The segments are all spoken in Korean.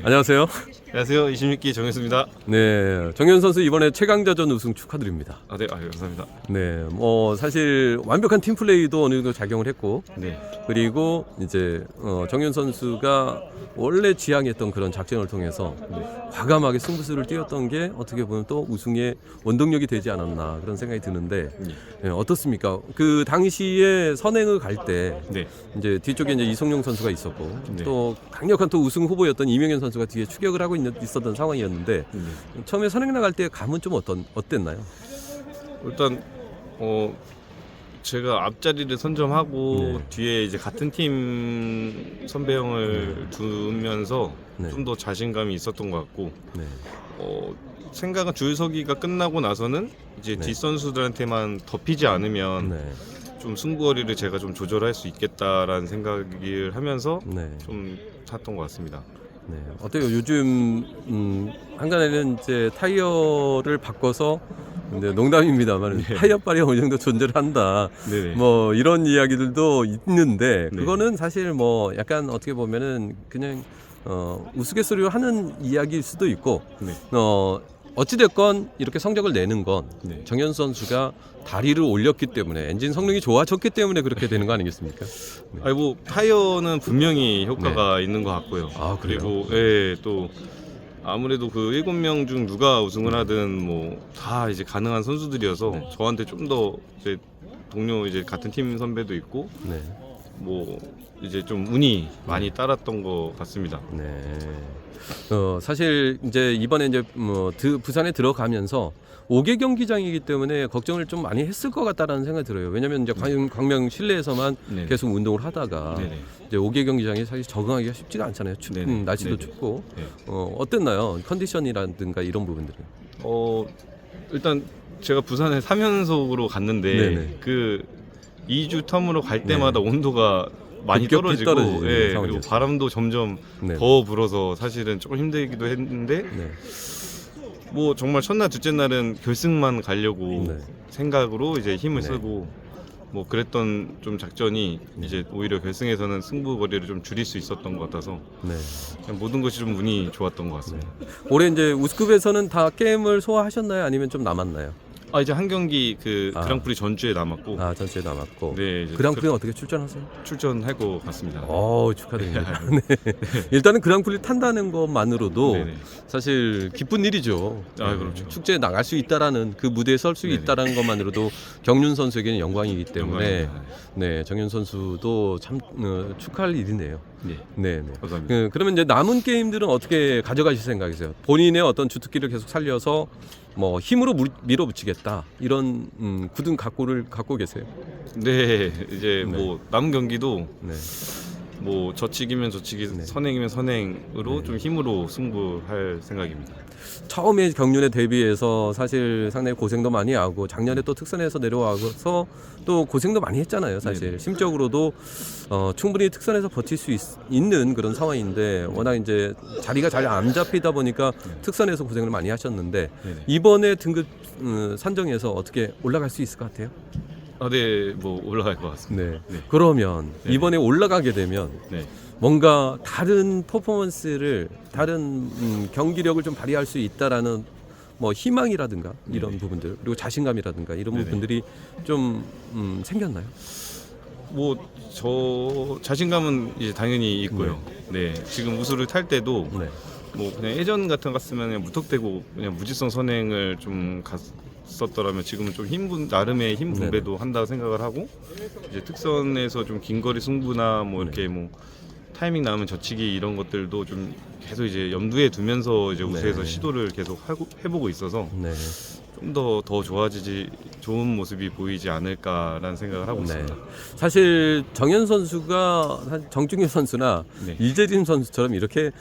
안녕하세요. 안녕하세요. 26기 정현수입니다. 네, 정현 선수 이번에 최강자전 우승 축하드립니다. 네, 감사합니다. 네, 사실 완벽한 팀 플레이도 어느 정도 작용을 했고, 네, 그리고 이제 정현 선수가 원래 지향했던 그런 작전을 통해서 과감하게 승부수를 띄웠던 게 어떻게 보면 또 우승의 원동력이 되지 않았나 그런 생각이 드는데 네, 어떻습니까? 그 당시에 선행을 갈 때 네, 이제 뒤쪽에 이제 이성용 선수가 있었고 네. 또 강력한 또 우승 후보였던 이명현 선수가 뒤에 추격을 하고 있었던 상황이었는데 처음에 선행 나갈 때 감은 좀 어땠나요? 일단 제가 앞자리를 선점하고 네. 뒤에 이제 같은 팀 선배형을 두면서 네. 좀 더 자신감이 있었던 것 같고 네. 생각은 줄서기가 끝나고 나서는 이제 네. 뒷선수들한테만 덮이지 않으면 네. 좀 승부거리를 제가 좀 조절할 수 있겠다라는 생각을 하면서 네. 좀 탔던 것 같습니다. 네. 어때요? 요즘 한간에는 이제 타이어를 바꿔서 근데 농담입니다만 타이어빨이 어느 정도 존재를 한다. 네네. 뭐 이런 이야기들도 있는데 네. 그거는 사실 뭐 약간 어떻게 보면은 그냥 우스갯소리로 하는 이야기일 수도 있고 네. 어찌됐건 이렇게 성적을 내는 건 네. 정현 선수가 다리를 올렸기 때문에 엔진 성능이 좋아졌기 때문에 그렇게 되는 거 아니겠습니까? 네. 아니 뭐 타이어는 분명히 효과가 있는 것 같고요. 아, 그래요? 그리고 예, 또 아무래도 그 7명 중 누가 우승을 하든 뭐 다 이제 가능한 선수들이어서 네. 저한테 좀 더 이제 동료 이제 같은 팀 선배도 있고 네. 뭐 이제 좀 운이 많이 따랐던 것 같습니다. 네. 사실 이제 이번에 이제 부산에 들어가면서 5개 경기장이기 때문에 걱정을 좀 많이 했을 것 같다라는 생각이 들어요. 왜냐하면 이제 광명 실내에서만 네. 계속 운동을 하다가 네네. 이제 5개 경기장이 사실 적응하기가 쉽지가 않잖아요. 네네. 날씨도 네네. 춥고 네. 어땠나요? 컨디션이라든가 이런 부분들은. 일단 제가 부산에 3연속으로 갔는데 네네. 그 2주 텀으로 갈 때마다 온도가 많이 급격히 떨어지고 떨어지는 예, 그리고 상황이었어요. 바람도 점점 네. 더 불어서 사실은 조금 힘들기도 했는데 네. 뭐 정말 첫날 둘째 날은 결승만 가려고 네. 생각으로 이제 힘을 네. 쓰고 뭐 그랬던 좀 작전이 이제 오히려 결승에서는 승부 거리를 좀 줄일 수 있었던 것 같아서 네. 그냥 모든 것이 좀 운이 좋았던 것 같습니다. 올해 이제 우스컵에서는 다 게임을 소화하셨나요? 아니면 좀 남았나요? 이제 한 경기 그 아. 그랑프리 전주에 남았고 전체에 남았고. 네, 이제 그랑프리는 어떻게 출전하세요? 출전할 것 같습니다. 축하드립니다. 네. 일단은 그랑프리 탄다는 것만으로도 네네. 사실 기쁜 일이죠. 그렇죠. 축제에 나갈 수 있다라는 그 무대에 설 수 네네. 있다라는 것만으로도 경륜 선수에게는 영광이기 때문에 영광입니다. 네, 정윤 선수도 참 축하할 일이네요. 네, 네, 네. 감사합니다. 그러면 이제 남은 게임들은 어떻게 가져가실 생각이세요? 본인의 어떤 주특기를 계속 살려서 뭐 힘으로 밀어붙이겠다 이런 굳은 각오를 갖고 계세요? 네, 이제 뭐 남은 경기도 네. 뭐 저치기면 저치기, 네. 선행이면 선행으로 네. 좀 힘으로 승부할 생각입니다. 처음에 경륜에 대비해서 사실 상당히 고생도 많이 하고 작년에 또 특선에서 내려와서 또 고생도 많이 했잖아요. 사실 네네. 심적으로도 충분히 특선에서 버틸 수 있는 그런 상황인데 워낙 이제 자리가 잘 안 잡히다 보니까 특선에서 고생을 많이 하셨는데 네네. 이번에 등급 산정에서 어떻게 올라갈 수 있을 것 같아요? 네, 뭐 올라갈 것 같습니다. 네. 네. 그러면 네. 이번에 올라가게 되면 네. 뭔가 다른 퍼포먼스를 다른 경기력을 좀 발휘할 수 있다라는 뭐 희망이라든가 이런 네네. 부분들 그리고 자신감이라든가 이런 네네. 부분들이 좀 생겼나요? 뭐 저 자신감은 이제 당연히 있고요. 네, 지금 우수를 탈 때도 네. 뭐 그냥 예전 같은 거 같으면 그냥 무턱대고 그냥 무지성 선행을 좀 갔었더라면 지금은 좀 나름의 힘 분배도 한다고 생각을 하고 이제 특선에서 좀 긴거리 승부나 뭐 이렇게 뭐 타이밍 나오면 젖히기 이런 것들도 좀 계속 이제 염두에 두면서 이제 우수에서 시도를 계속 해보고 있어서 네. 좀 더 좋아지지 좋은 모습이 보이지 않을까라는 생각을 하고 네. 있습니다. 사실 정현 선수가 정중현 선수나 네. 이재림 선수처럼 이렇게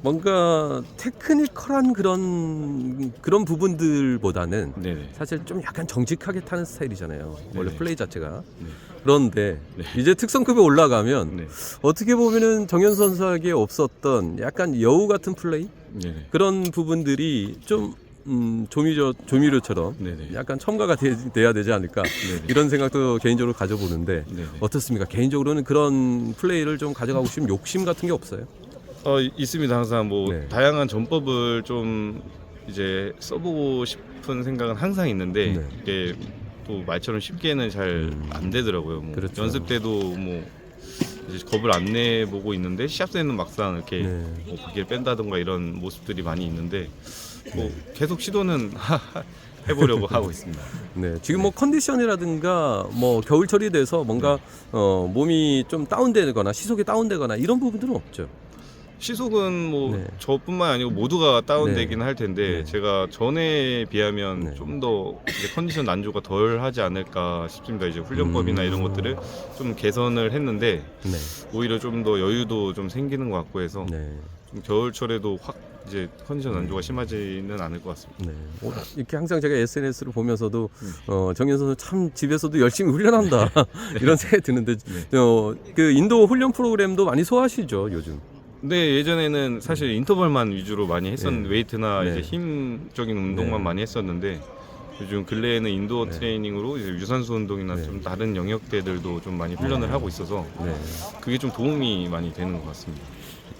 뭔가 테크니컬한 그런 부분들보다는 네네. 사실 좀 약간 정직하게 타는 스타일이잖아요. 원래 네네. 플레이 자체가. 네. 그런데 네. 이제 특성급에 올라가면 네. 어떻게 보면은 정현 선수에게 없었던 약간 여우 같은 플레이 네네. 그런 부분들이 좀 조미료처럼 네네. 약간 첨가가 돼야 되지 않을까 이런 생각도 개인적으로 가져보는데 네네. 어떻습니까? 개인적으로는 그런 플레이를 좀 가져가고 싶은 욕심 같은 게 없어요? 있습니다. 항상 뭐 네. 다양한 전법을 좀 이제 써보고 싶은 생각은 항상 있는데 네. 이게 또 말처럼 쉽게는 잘 안 되더라고요. 뭐 그렇죠. 연습 때도 뭐 이제 겁을 안 내보고 있는데 시합 때는 막상 이렇게 네. 뭐 바퀴를 뺀다든가 이런 모습들이 많이 있는데 뭐 계속 시도는 해보려고 하고 있습니다. 네, 지금 뭐 컨디션이라든가 뭐 겨울철이 돼서 뭔가 몸이 좀 다운되거나 시속이 다운되거나 이런 부분들은 없죠. 시속은 뭐 네. 저뿐만 아니고 모두가 다운되긴 네. 할 텐데 네. 제가 전에 비하면 네. 좀 더 컨디션 난조가 덜 하지 않을까 싶습니다. 이제 훈련법이나 이런 것들을 좀 개선을 했는데 네. 오히려 좀 더 여유도 좀 생기는 것 같고 해서 네. 좀 겨울철에도 확 이제 컨디션 난조가 심하지는 않을 것 같습니다. 네. 이렇게 항상 제가 SNS를 보면서도 정현 선수 참 집에서도 열심히 훈련한다 이런 생각이 드는데 그 인도 훈련 프로그램도 많이 소화하시죠 요즘. 근데 예전에는 사실 인터벌만 위주로 많이 했었는데 네. 웨이트나 네. 이제 힘적인 운동만 네. 많이 했었는데 요즘 근래에는 인도어 네. 트레이닝으로 이제 유산소 운동이나 네. 좀 다른 영역대들도 좀 많이 훈련을 하고 있어서 네. 그게 좀 도움이 많이 되는 것 같습니다.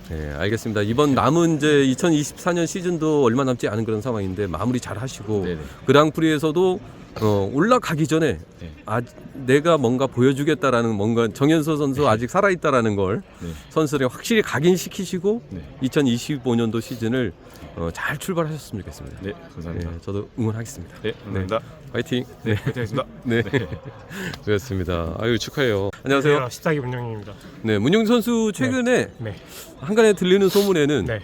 네, 알겠습니다. 이번 남은 이제 2024년 시즌도 얼마 남지 않은 그런 상황인데 마무리 잘 하시고 네네. 그랑프리에서도 올라가기 전에 네. 내가 뭔가 보여주겠다라는 뭔가 정현서 선수 아직 살아있다라는 걸 네. 선수들이 확실히 각인시키시고 네. 2025년도 시즌을 잘 출발하셨으면 좋겠습니다. 네, 감사합니다. 네, 저도 응원하겠습니다. 네, 감사합니다. 파이팅. 네, 화이팅 하겠습니다. 네, 그렇습니다. 아유 축하해요. 안녕하세요. 시탁이 문영입니다. 네, 문용 선수 최근에 네. 한간에 들리는 소문에는 네.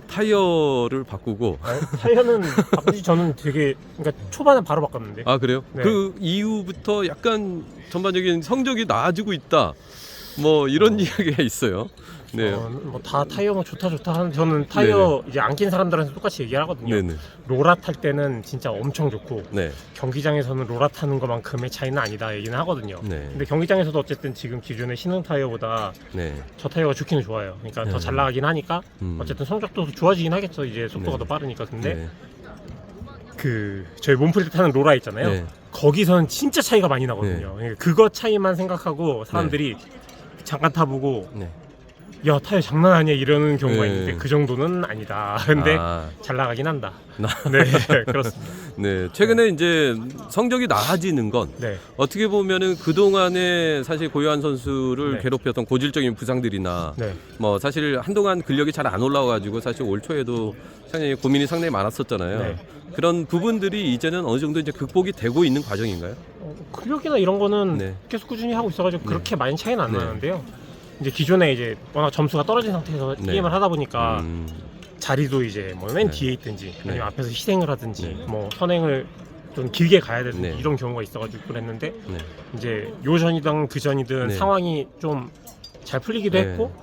타이어를 바꾸고 타이어는 바꾸지 저는 되게 그러니까 초반에 바로 바꿨는데. 아 그래요? 네. 그 이후부터 약간 전반적인 성적이 나아지고 있다. 뭐 이런 이야기가 있어요. 네. 뭐다 타이어 뭐 좋다 하는 저는 타이어 이제 안 낀 사람들한테 똑같이 얘기하거든요. 네네. 로라 탈 때는 진짜 엄청 좋고 네. 경기장에서는 로라 타는 것만큼의 차이는 아니다 얘기는 하거든요. 네. 근데 경기장에서도 어쨌든 지금 기존의 신흥 타이어보다 네. 저 타이어가 좋기는 좋아요. 그러니까 네. 더 잘 나가긴 하니까 어쨌든 성적도 좋아지긴 하겠죠. 이제 속도가 네. 더 빠르니까. 근데 네. 그 저희 몸풀 때 타는 로라 있잖아요. 네. 거기서는 진짜 차이가 많이 나거든요. 그러니까 그거 차이만 생각하고 사람들이 잠깐 타보고 네. 야 타이어 장난 아니야 이러는 경우가 네. 있는데 그 정도는 아니다. 근데 아, 잘 나가긴 한다. 네 그렇습니다. 네. 최근에 이제 성적이 나아지는 건 네. 어떻게 보면은 그 동안에 사실 고요한 선수를 네. 괴롭혔던 고질적인 부상들이나 네. 뭐 사실 한동안 근력이 잘 안 올라와가지고 사실 올 초에도 상당히 고민이 상당히 많았었잖아요. 네. 그런 부분들이 이제는 어느 정도 이제 극복이 되고 있는 과정인가요? 근력이나 이런 거는 네. 계속 꾸준히 하고 있어가지고 그렇게 많이 차이는 안 네. 나는데요. 이제 기존에 이제 워낙 점수가 떨어진 상태에서 네. 게임을 하다 보니까 자리도 이제 뭐 맨 네. 뒤에 있든지 네. 아니면 앞에서 희생을 하든지 네. 뭐 선행을 좀 길게 가야 되든지 네. 이런 경우가 있어가지고 그랬는데 네. 이제 요 전이든 그 전이든 네. 상황이 좀 잘 풀리기도 네. 했고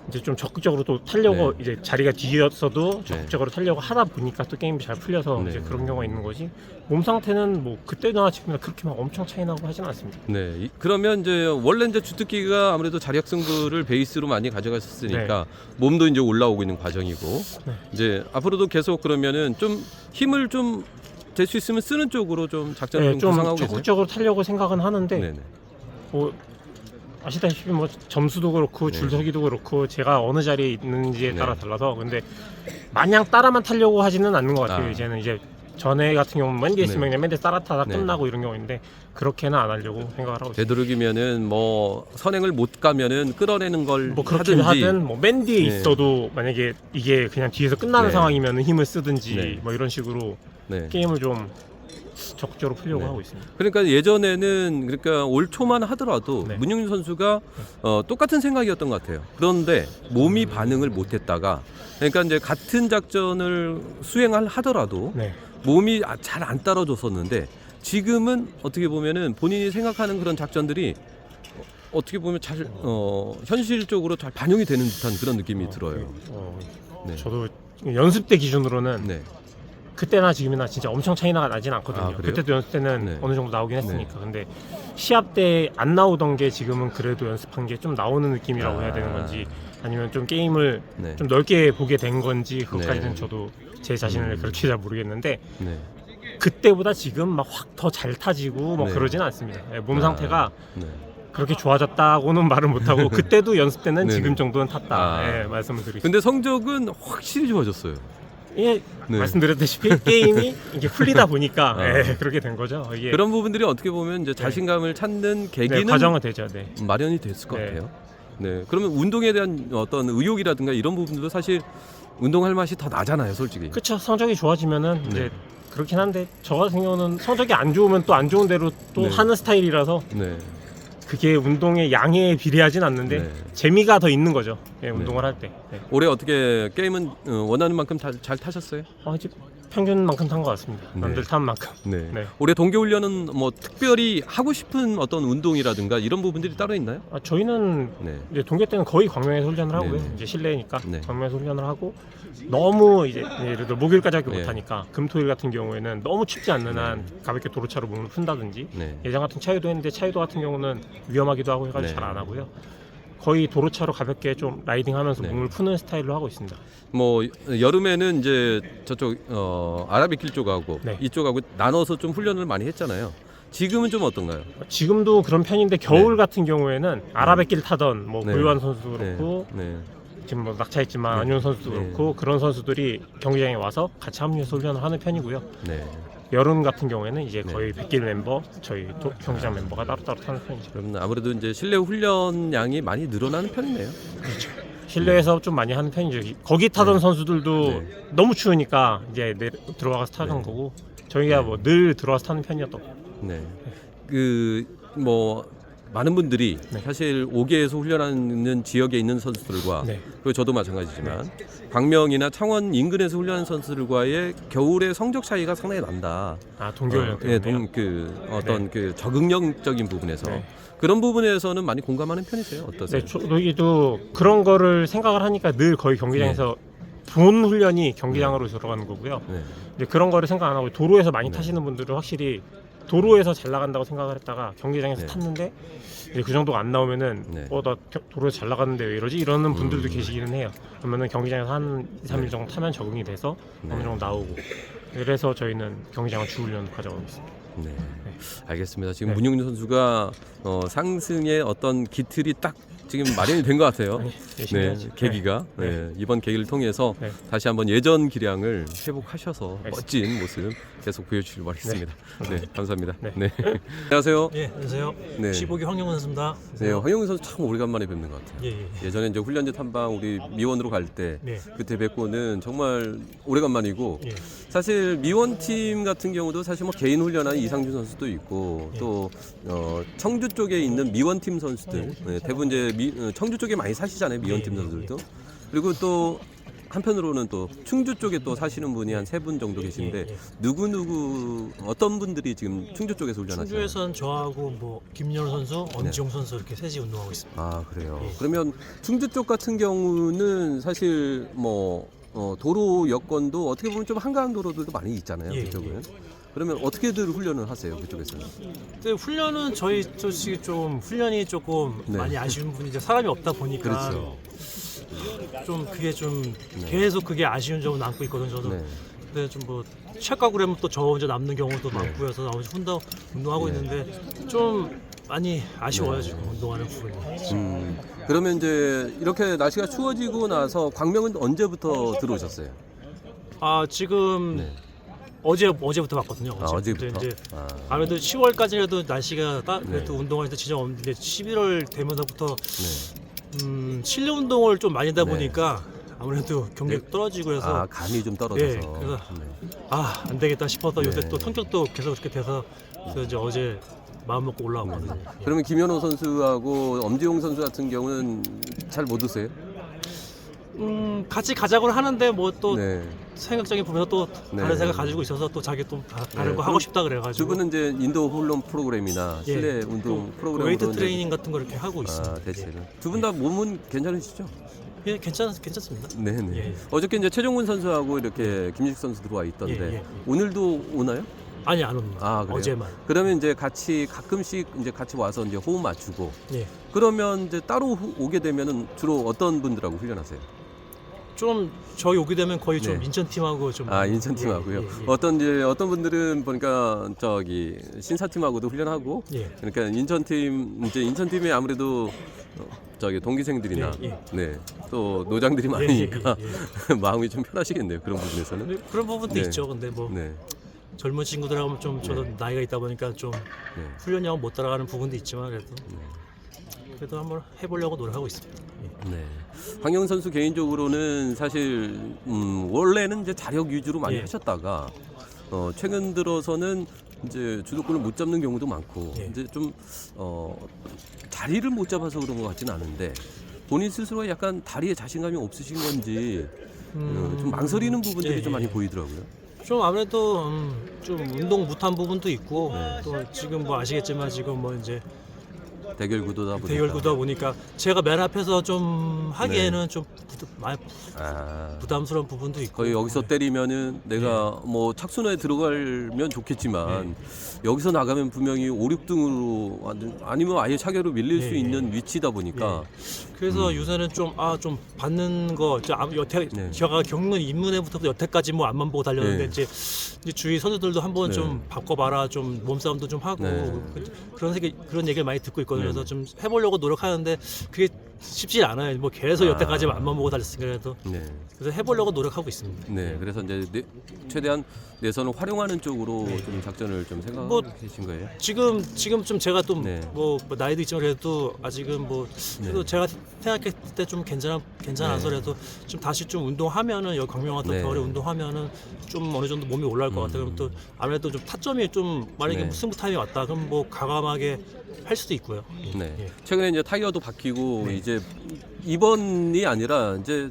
이제 좀 적극적으로 또 타려고 네. 이제 자리가 뒤였어도 적극적으로 타려고 하다 보니까 또 게임이 잘 풀려서 네. 이제 그런 경우가 있는 거지. 몸 상태는 뭐 그때나 지금이나 그렇게 막 엄청 차이 나고 하진 않습니다. 네. 그러면 이제 원래 이제 주특기가 아무래도 자력 승부를 베이스로 많이 가져갔었으니까 몸도 이제 올라오고 있는 과정이고 네. 이제 앞으로도 계속 그러면은 좀 힘을 좀 될 수 있으면 쓰는 쪽으로 좀 작전을 네, 좀 좀 구상하고 계세요. 적극적으로 타려고 생각은 하는데 네네. 뭐 아시다시피 뭐 점수도 그렇고 네. 줄서기도 그렇고 제가 어느 자리에 있는지에 네. 따라 달라서 근데 마냥 따라만 타려고 하지는 않는 것 같아요. 아. 이제는 이제 전에 같은 경우는 맨 뒤에 있으면 네. 그냥 맨 뒤에 따라타다 네. 끝나고 이런 경우인데 그렇게는 안 하려고 생각을 하고 있어요. 되도록이면은 뭐 선행을 못 가면은 끌어내는 걸 뭐 그렇게 하든지 하든 뭐 맨 뒤에 네. 있어도 만약에 이게 그냥 뒤에서 끝나는 네. 상황이면 힘을 쓰든지 네. 뭐 이런 식으로 네. 게임을 좀 적극적으로 풀려고 네. 하고 있습니다. 그러니까 예전에는 그러니까 올 초만 하더라도 네. 문용준 선수가 똑같은 생각이었던 것 같아요. 그런데 몸이 반응을 못했다가 그러니까 이제 같은 작전을 수행을 하더라도 네. 몸이 잘 안 따라줬었는데 지금은 어떻게 보면은 본인이 생각하는 그런 작전들이 어떻게 보면 잘 현실적으로 잘 반영이 되는 듯한 그런 느낌이 들어요. 네. 저도 연습 때 기준으로는 네. 그때나 지금이나 진짜 엄청 차이가 나진 않거든요. 아, 그래요? 그때도 연습 때는 네. 어느 정도 나오긴 했으니까. 근데 시합 때 안 나오던 게 지금은 그래도 연습한 게 좀 나오는 느낌이라고 해야 되는 건지 아니면 좀 게임을 네. 좀 넓게 보게 된 건지 그것까지는 네. 저도 제 자신을 그렇게 잘 모르겠는데 네. 그때보다 지금 막 확 더 잘 타지고 뭐 네. 그러지는 않습니다. 몸 상태가 네. 그렇게 좋아졌다고는 말을 못하고 그때도 연습 때는 네네. 지금 정도는 탔다. 아. 예, 말씀을 드리겠습니다. 근데 성적은 확실히 좋아졌어요. 예, 네. 말씀드렸다시피 게임이 이게 풀리다 보니까 아. 예, 그렇게 된 거죠. 이게 그런 부분들이 어떻게 보면 이제 자신감을 찾는 네, 계기는 과정은 되죠. 네. 마련이 됐을 것 네. 같아요. 네. 그러면 운동에 대한 어떤 의욕이라든가 이런 부분들도 사실 운동할 맛이 더 나잖아요, 솔직히. 그렇죠. 성적이 좋아지면은 네. 이제 그렇긴 한데 저 같은 경우는 성적이 안 좋으면 또 안 좋은 대로 또 네. 하는 스타일이라서 네. 그게 운동의 양에 비례하진 않는데 네. 재미가 더 있는 거죠. 예, 운동을 할 때. 네. 올해 어떻게 게임은 원하는 만큼 잘 타셨어요? 이제 평균만큼 탄 것 같습니다. 네. 남들 탄 만큼. 네. 네. 올해 동계훈련은 뭐 특별히 하고 싶은 어떤 운동이라든가 이런 부분들이 따로 있나요? 저희는 네. 이제 동계 때는 거의 광명에서 훈련을 하고요. 네네. 이제 실내니까 네. 광명에서 훈련을 하고 너무 이제 예를 들어 목요일까지 학교 네. 못 하니까 금토일 같은 경우에는 너무 춥지 않는 네. 한 가볍게 도로차로 몸을 푼다든지 네. 예전 같은 차유도 했는데 차유도 같은 경우는 위험하기도 하고 해가지고 네. 잘 안 하고요. 거의 도로차로 가볍게 좀 라이딩하면서 네. 몸을 푸는 스타일로 하고 있습니다. 뭐 여름에는 이제 저쪽 아라뱃길 쪽하고 네. 이쪽하고 나눠서 좀 훈련을 많이 했잖아요. 지금은 좀 어떤가요? 지금도 그런 편인데 겨울 같은 경우에는 아라뱃길 타던 뭐 네. 고요한 선수도 그렇고 네. 지금 뭐 낙차했지만 네. 안윤 선수도 네. 그렇고 그런 선수들이 경기장에 와서 같이 합류해서 훈련을 하는 편이고요. 네. 여름 같은 경우에는 이제 네. 거의 100길 멤버 저희 경기장 멤버가 따로따로 타는 편이죠. 그럼 아무래도 이제 실내 훈련량이 많이 늘어나는 편이네요. 실내에서 좀 많이 하는 편이죠. 거기 타던 네. 선수들도 네. 너무 추우니까 이제 들어가서 타는 네. 거고 저희가 네. 뭐 늘 들어와서 타는 편이었던 거고. 네. 그 뭐 많은 분들이 네. 사실 5개에서 훈련하는 지역에 있는 선수들과 네. 그리고 저도 마찬가지지만 광명이나 창원 인근에서 훈련하는 선수들과의 겨울의 성적 차이가 상당히 난다. 동계훈련 때문에. 어떤 그 적응력적인 부분에서 네. 그런 부분에서는 많이 공감하는 편이세요? 어떠세요? 네, 저희도 그런 거를 생각을 하니까 늘 거의 경기장에서 본 훈련이 경기장으로 들어가는 거고요. 네. 이제 그런 거를 생각 안 하고 도로에서 많이 네. 타시는 분들은 확실히 도로에서 잘 나간다고 생각을 했다가 경기장에서 네. 탔는데 이제 그 정도가 안 나오면은 네. 나 도로에서 잘 나갔는데 왜 이러지? 이러는 분들도 계시기는 해요. 그러면은 경기장에서 한 2, 3일 네. 정도 타면 적응이 돼서 네. 어느 정도 나오고 그래서 저희는 경기장을 주훈련 가져가고 있습니다. 네. 알겠습니다. 지금 네. 문용준 선수가 상승의 어떤 기틀이 딱 지금 마련이 된 것 같아요. 열심히 네, 해야지. 계기가 네. 네, 이번 계기를 통해서 네. 다시 한번 예전 기량을 회복하셔서 알겠습니다. 멋진 모습 계속 보여주시길 바라겠습니다. 네, 감사합니다. 네. 네. 안녕하세요. 예, 안녕하세요. 네. 15기 황영원 선수입니다. 네, 황영훈 선수 참 오래간만에 뵙는 것 같아요. 예, 예. 예전에 이제 훈련지 탐방 우리 미원으로 갈 때 네. 그때 뵙고는 정말 오래간만이고 예. 사실 미원 팀 같은 경우도 사실 뭐 개인 훈련한 이상준 선수도 있고 예. 또 청주 쪽에 있는 미원 팀 선수들 네, 대부분 이제 청주 쪽에 많이 사시잖아요 미원 팀 예, 예, 선수들도 그리고 또 한편으로는 또 충주 쪽에 또 사시는 분이 한 3분 정도 계신데 예. 누구 어떤 분들이 지금 충주 쪽에서 훈련하시나요? 충주에선 저하고 뭐 김연우 선수, 언지용 선수 이렇게 셋이 운동하고 있습니다. 아 그래요. 예. 그러면 충주 쪽 같은 경우는 사실 뭐 도로 여건도 어떻게 보면 좀 한가한 도로들도 많이 있잖아요. 예, 그쪽은. 그러면 어떻게들 훈련을 하세요 그쪽에서는? 근데 훈련은 저희 솔직히 좀 훈련이 조금 네. 많이 아쉬운 분이 이제 사람이 없다 보니까 그렇죠. 좀 그게 좀 네. 계속 그게 아쉬운 점은 남고 있거든요. 저도. 네. 근데 좀 뭐 체크하고 그러면 또 저 혼자 남는 경우도 많고요. 그래서 나 혼자 운동하고 네. 있는데 좀 많이 아쉬워요 네. 지금 운동하는 부분이. 그러면 이제 이렇게 날씨가 추워지고 나서 광명은 언제부터 들어오셨어요? 지금 네. 어제부터 봤거든요. 어제부터. 이제 아, 아무래도 10월까지라도 날씨가 그래도 네. 운동할 때 진짜 없는데 11월 되면서부터 네. 실내 운동을 좀 많이 하다 네. 보니까 아무래도 경력이 떨어지고 해서 감이 좀 떨어져서. 네, 그래서 네. 안 되겠다 싶어서 요새 네. 또 성격도 계속 그렇게 돼서 그래서 이제 어제 마음 먹고 올라왔거든요. 예. 그러면 김현호 선수하고 엄지용 선수 같은 경우는 잘 못 오세요? 같이 가자고는 하는데 뭐 또 네. 생각적인 부분에서 또 네. 다른 생각 가지고 있어서 또 자기 또 다른 네. 거 하고 싶다 그래가지고 두 분은 이제 인도 홀론 프로그램이나 예, 실내 또 운동 그 프로그램으로 웨이트 이제 트레이닝 같은 거 이렇게 하고 있습니다. 대체를. 두 분 다 몸은 괜찮으시죠? 예, 괜찮습니다. 네네. 예. 어저께 이제 최종훈 선수하고 이렇게 김식 선수 들어와 있던데 예, 예. 오늘도 오나요? 아니 안 옵니다. 아 그래요? 어제만. 그러면 이제 같이 가끔씩 이제 같이 와서 이제 호흡 맞추고 예. 그러면 이제 따로 오게 되면은 주로 어떤 분들하고 훈련하세요? 좀 저희 오게 되면 거의 좀 네. 인천 팀하고 좀 인천 팀하고요. 예. 어떤 분들은 보니까 저기 신사 팀하고도 훈련하고 예. 그러니까 인천 팀에 아무래도 저기 동기생들이나 예, 또 노장들이 많으니까 예. 마음이 좀 편하시겠네요. 그런 부분에서는. 근데 그런 부분도 네. 있죠. 근데 뭐 네. 젊은 친구들하고 좀 저도 나이가 있다 보니까 좀 네. 훈련량을 못 따라가는 부분도 있지만 그래도 한번 해보려고 노력하고 있습니다. 예. 네. 황영 선수 개인적으로는 사실 원래는 이제 자력 위주로 많이 예. 하셨다가 최근 들어서는 이제 주도권을 못 잡는 경우도 많고 예. 이제 좀 자리를 못 잡아서 그런 것 같지는 않은데 본인 스스로 약간 다리에 자신감이 없으신 건지 좀 망설이는 부분들이 예, 좀 많이 예. 보이더라고요. 좀 아무래도 좀 운동 못한 부분도 있고 또 지금 뭐 아시겠지만 지금 뭐 이제 대결 구도다 보니까. 대결 구다 보니까 제가 맨 앞에서 좀 하기에는 좀 많이 아, 부담스러운 부분도 있고 거의 여기서 때리면은 내가 뭐 착순에 들어가면 좋겠지만 여기서 나가면 분명히 5, 6등으로 아니면 아예 차계로 밀릴 수 있는 위치다 보니까 그래서 요새는 좀 받는 거 여태 네. 제가 겪는 입문에부터 여태까지 뭐 앞만 보고 달렸는데 네. 이제 주위 선수들도 한번 네. 좀 바꿔봐라, 좀 몸싸움도 좀 하고 네. 그런 얘기를 많이 듣고 있거든요. 네. 그래서 좀 해보려고 노력하는데 그게 쉽지 않아요. 뭐 계속 여태까지 앞만 보고 달렸으니까 그래도 네. 그래서 해보려고 노력하고 있습니다. 네, 그래서 이제 최대한 내선을 활용하는 쪽으로 좀 작전을 좀 뭐, 생각하신 거예요? 지금 좀 제가 또 네. 뭐 나이도 있지만 그래도 아직은 뭐 그래도 제가 생각했을 때 좀 괜찮아서 네. 그래도 좀 다시 좀 운동하면은 여기 광명하다 네. 겨울에 운동하면은 좀 어느 정도 몸이 올라올 것 같아요. 그럼 또 아무래도 좀 타점이 좀 만약에 네. 승부 타임이 왔다 그럼 뭐 과감하게 할 수도 있고요. 네. 예. 최근에 이제 타이어도 바뀌고 이제 이번이 아니라 이제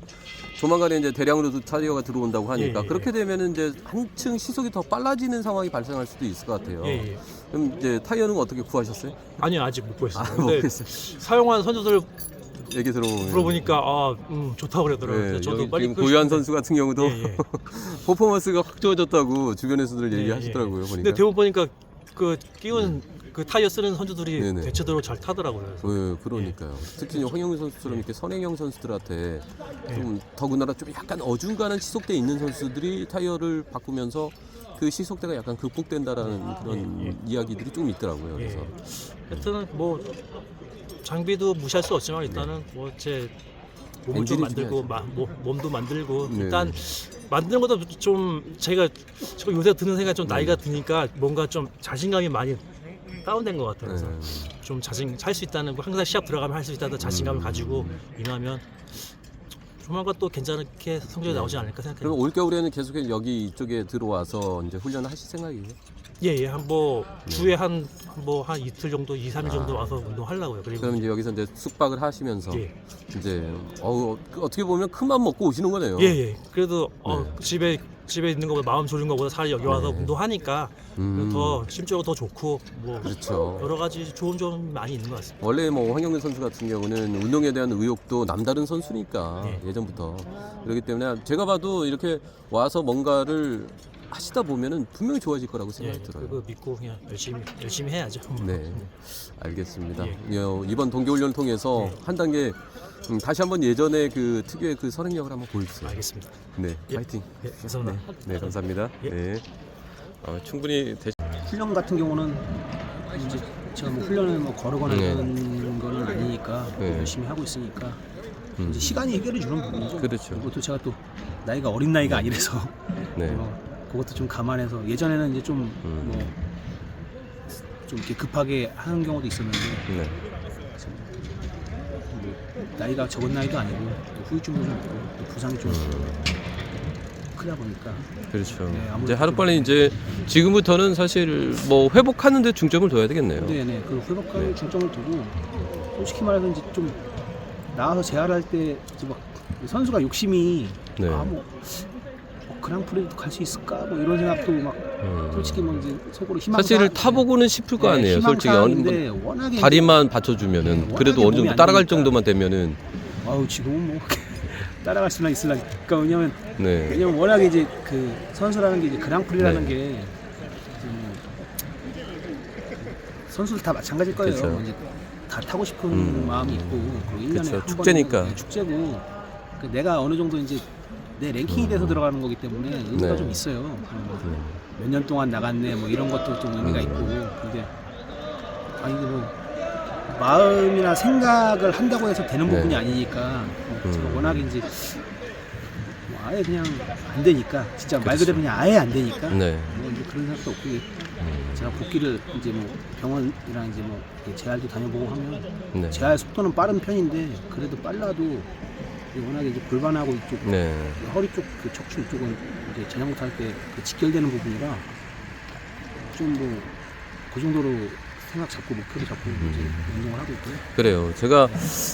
조만간에 이제 대량으로도 타이어가 들어온다고 하니까 예, 예, 그렇게 되면은 이제 한층 시속이 더 빨라지는 상황이 발생할 수도 있을 것 같아요. 예, 예. 그럼 이제 타이어는 어떻게 구하셨어요? 아니요, 아직 못 구했어요. 못 근데 구했어요. 사용한 선수들 얘기 들어보면 물어보니까 좋다고 그러더라고요. 네, 그래서 저도 여기 빨리 지금 구고 고유한 싶은데. 선수 같은 경우도 예, 예. 퍼포먼스가 확 좋아졌다고 주변에서들 예, 얘기하시더라고요. 예. 보니까. 근데 대부분 보니까 그 끼운 그 타이어 쓰는 선수들이 네네. 대체적으로 잘 타더라고요. 그래서. 네, 그러니까요. 특히 황영민 선수처럼 이렇게 선행형 선수들한테 좀 더군다나 좀 약간 어중간한 시속대 있는 선수들이 타이어를 바꾸면서 그 시속대가 약간 극복된다라는 그런 이야기들이 좀 있더라고요. 그래서 하여튼 뭐 장비도 무시할 수 없지만 일단은 뭐 제 몸을 좀 엔진이 만들고 몸도 만들고 네. 일단 만드는 것도 좀 제가 요새 드는 생각이 좀 나이가 드니까 뭔가 좀 자신감이 많이 다운된 것 같아요. 그래서 좀 할 수 있다는 거 항상 시합 들어가면 할 수 있다는 자신감을 가지고 임하면 조만간 또 괜찮게 성적이 나오지 않을까 그럼 생각해요. 올 겨울에는 계속해서 여기 이쪽에 들어와서 이제 훈련을 하실 생각이에요? 예, 한뭐 주에 한 이틀 정도, 2, 3일 정도 와서 운동하려고요. 그리고 그럼 이제 여기서 이제 숙박을 하시면서 예. 이제 어떻게 보면 큰 맘 먹고 오시는 거네요. 예. 그래도 네. 집에 있는 것보다 마음 졸인 것보다 차라리 여기 와서 네. 운동하니까 더 심적으로 더 좋고 뭐 그렇죠. 여러 가지 좋은 점이 많이 있는 것 같습니다. 원래 뭐 황영민 선수 같은 경우는 운동에 대한 의욕도 남다른 선수니까 예전부터 그렇기 때문에 제가 봐도 이렇게 와서 뭔가를 하시다 보면은 분명히 좋아질 거라고 생각이 들어요. 그거 믿고 그냥 열심히 해야죠. 네, 알겠습니다. 예. 이번 동계훈련을 통해서 한 단계 다시 한번 예전에 그 특유의 그 선행력을 한번 보여주세요. 알겠습니다. 네, 예. 파이팅. 네, 감사합니다. 네, 감사합니다. 예. 네, 충분히 훈련 같은 경우는 이제 제가 뭐 훈련을 뭐 거르거나 네. 그런 거는 아니니까 네. 열심히 하고 있으니까 이제 시간이 해결해 주는 부분이죠. 그렇죠. 그리고 또 제가 또 나이가 어린 나이가 아니라서 네, 그것도 좀 감안해서 예전에는 이제 좀 좀 이렇게 급하게 하는 경우도 있었는데 네, 뭐 나이가 적은 나이도 아니고 또 후유증도 좀 있고 또 부상이 좀 크다 보니까 그렇죠. 네, 아무래도 이제 하루빨리 이제 지금부터는 사실 뭐 회복하는데 중점을 둬야 되겠네요. 네네 그 회복할 중점을 두고 솔직히 말해서 이제 좀 나와서 재활할 때 이제 막 선수가 욕심이 네. 뭐 그랑프리도 갈 수 있을까 뭐 이런 생각도 막 솔직히 뭐 이제 속으로 희망 사실 타보고는 싶을 거 아니에요. 솔직히 어느 희망사항인데 워낙에 다리만 받쳐주면은 네, 그래도 워낙에 어느 정도 몸이 안 따라갈 되니까. 정도만 되면은 아우 지금은 뭐 따라갈 수나 있으려니까 그러니까 네, 왜냐면 워낙에 이제 그 선수라는 게 이제 그랑프리라는 네. 게 좀 선수들 다 마찬가지일 거예요. 그쵸. 이제 다 타고 싶은 마음이 있고 그리고 1년에 그쵸. 한 축제니까. 번은 축제고 그 내가 어느 정도 이제 내 랭킹이 돼서 들어가는 거기 때문에 의미가 네. 좀 있어요. 몇 년 동안 나갔네 뭐 이런 것도 좀 의미가 있고. 근데 아니 뭐 마음이나 생각을 한다고 해서 되는 네. 부분이 아니니까 제가 워낙 이제 뭐 아예 그냥 안 되니까 진짜 말 그대로 그냥 아예 안 되니까 네. 뭐 이제 그런 생각도 없고 제가 복귀를 이제 뭐 병원이랑 이제 뭐 재활도 다녀보고 하면 네. 재활 속도는 빠른 편인데 그래도 빨라도 워낙에 이제 골반하고 이쪽 네. 허리 쪽 그 척추 이쪽은 이제 자전거 탈 때 그 직결되는 부분이라 좀 뭐 그 정도로 생각 잡고 목표를 잡고 이제 운동을 하고 있고요. 그래요. 제가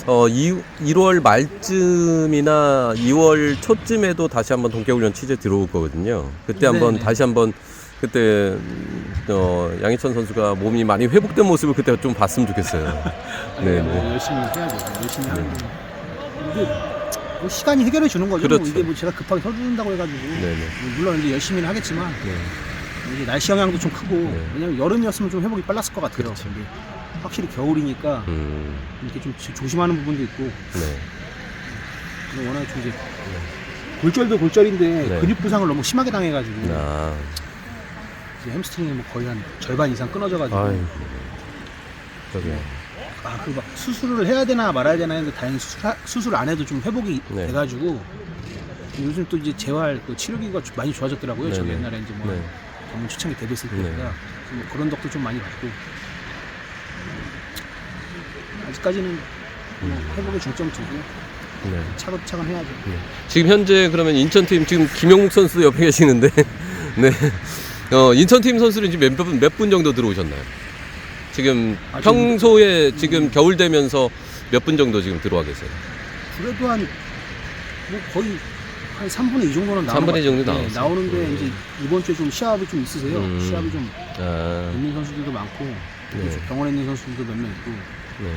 1월 말쯤이나 2월 초쯤에도 다시 한번 동계훈련 취재 들어올 거거든요. 그때 한번 네네. 다시 한번 그때 양희천 선수가 몸이 많이 회복된 모습을 그때 좀 봤으면 좋겠어요. 네, 뭐 네. 열심히 해야죠. 열심히 하는데 이게 뭐 시간이 해결해 주는 거죠. 그렇죠. 뭐 이게 뭐 제가 급하게 서준다고 해가지고 네, 네. 물론 이제 열심히는 하겠지만 네. 이게 날씨 영향도 좀 크고 네. 왜냐면 여름이었으면 좀 회복이 빨랐을 것 같아요. 그렇죠. 근데 확실히 겨울이니까 이렇게 좀 조심하는 부분도 있고 네. 그리고 워낙 좀 이제 골절도 골절인데 네. 근육 부상을 너무 심하게 당해가지고 아. 이제 햄스트링이 뭐 거의 한 절반 이상 끊어져가지고 아이고. 저기요. 그 막 수술을 해야 되나 말아야 되나 했는데 다행히 수술 안 해도 좀 회복이 네. 돼가지고 요즘 또 이제 재활 그 치료기가 많이 좋아졌더라고요. 네, 저 네. 옛날에 이제 뭐 네. 전문 초창기 데뷔했을 네. 때보다 뭐 그런 덕도 좀 많이 받고 아직까지는 뭐 회복에 중점 두고 네. 차근차근 해야죠. 지금 현재 그러면 인천팀 지금 김영묵 선수 옆에 계시는데 네. 인천팀 선수는 지금 몇 분 정도 들어오셨나요? 지금 아, 평소에 지금 겨울 되면서 몇 분 정도 지금 들어와 계세요? 그래도 한 뭐 거의 한 3분의 2 정도는 나오는 3분의 2 정도 것 같아요. 나왔어요. 나오는데 이제 이번 주에 좀 시합이 좀 있으세요. 시합이 좀 아, 있는 선수들도 많고 네. 병원에 있는 선수들도 몇 명 있고 네.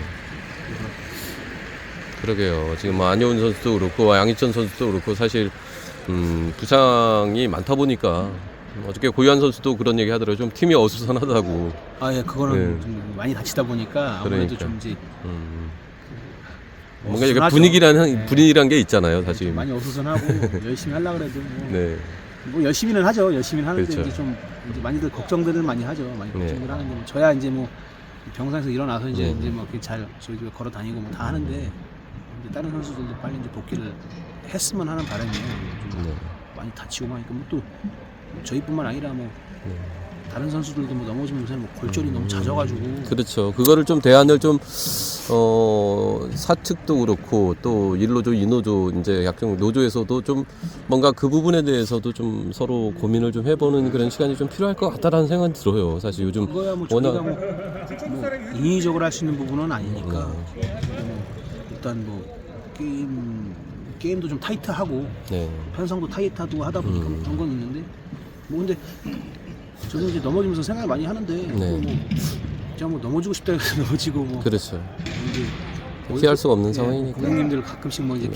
그러게요. 지금 뭐 안효은 선수도 그렇고 양희천 선수도 그렇고 사실 부상이 많다 보니까 어저께 고유한 선수도 그런 얘기 하더라고요. 좀 팀이 어수선하다고. 예, 그거는 네. 좀 많이 다치다 보니까 아무래도 그러니까. 좀 이제 뭔가 이게 어수선하죠. 분위기란 게 있잖아요, 사실. 많이 어수선하고 열심히 하려고 그래도 뭐, 네. 뭐 열심히는 하죠. 열심히는 하는데 그렇죠. 이제 좀 이제 많이들 걱정들을 많이 하죠. 많이 네. 걱정들 하는데 뭐 저야 이제 뭐 병상에서 일어나서 이제 네. 이제 뭐 이렇게 잘 저희 집에 걸어 다니고 뭐 다 하는데 이제 다른 선수들도 빨리 이제 복귀를 했으면 하는 바람이에요. 좀 네. 많이 다치고 하니까 뭐 또 저희뿐만 아니라 뭐 네. 다른 선수들도 뭐 넘어지면 요새 뭐 골절이 너무 잦아가지고 그렇죠. 그거를 좀 대안을 좀 사측도 그렇고 또 일노조, 이노조 이제 약정 노조에서도 좀 뭔가 그 부분에 대해서도 좀 서로 고민을 좀 해보는 그런 시간이 좀 필요할 것 같다라는 생각이 들어요. 사실 요즘 그거야 뭐 워낙 저희가 뭐 인위적으로 할 수 있는 부분은 아니니까 뭐 일단 뭐 게임도 좀 타이트하고 네. 편성도 타이트하고 하다 보니까 뭐 그런 건 있는데 뭐 근데 저도 이제 넘어지면서 생각을 많이 하는데 뭐 제가 뭐 넘어지고 싶다 해서 넘어지고 뭐 그렇죠. 이제 피할 수가 없는 예, 상황이니까. 고객님들 가끔씩 뭐 이제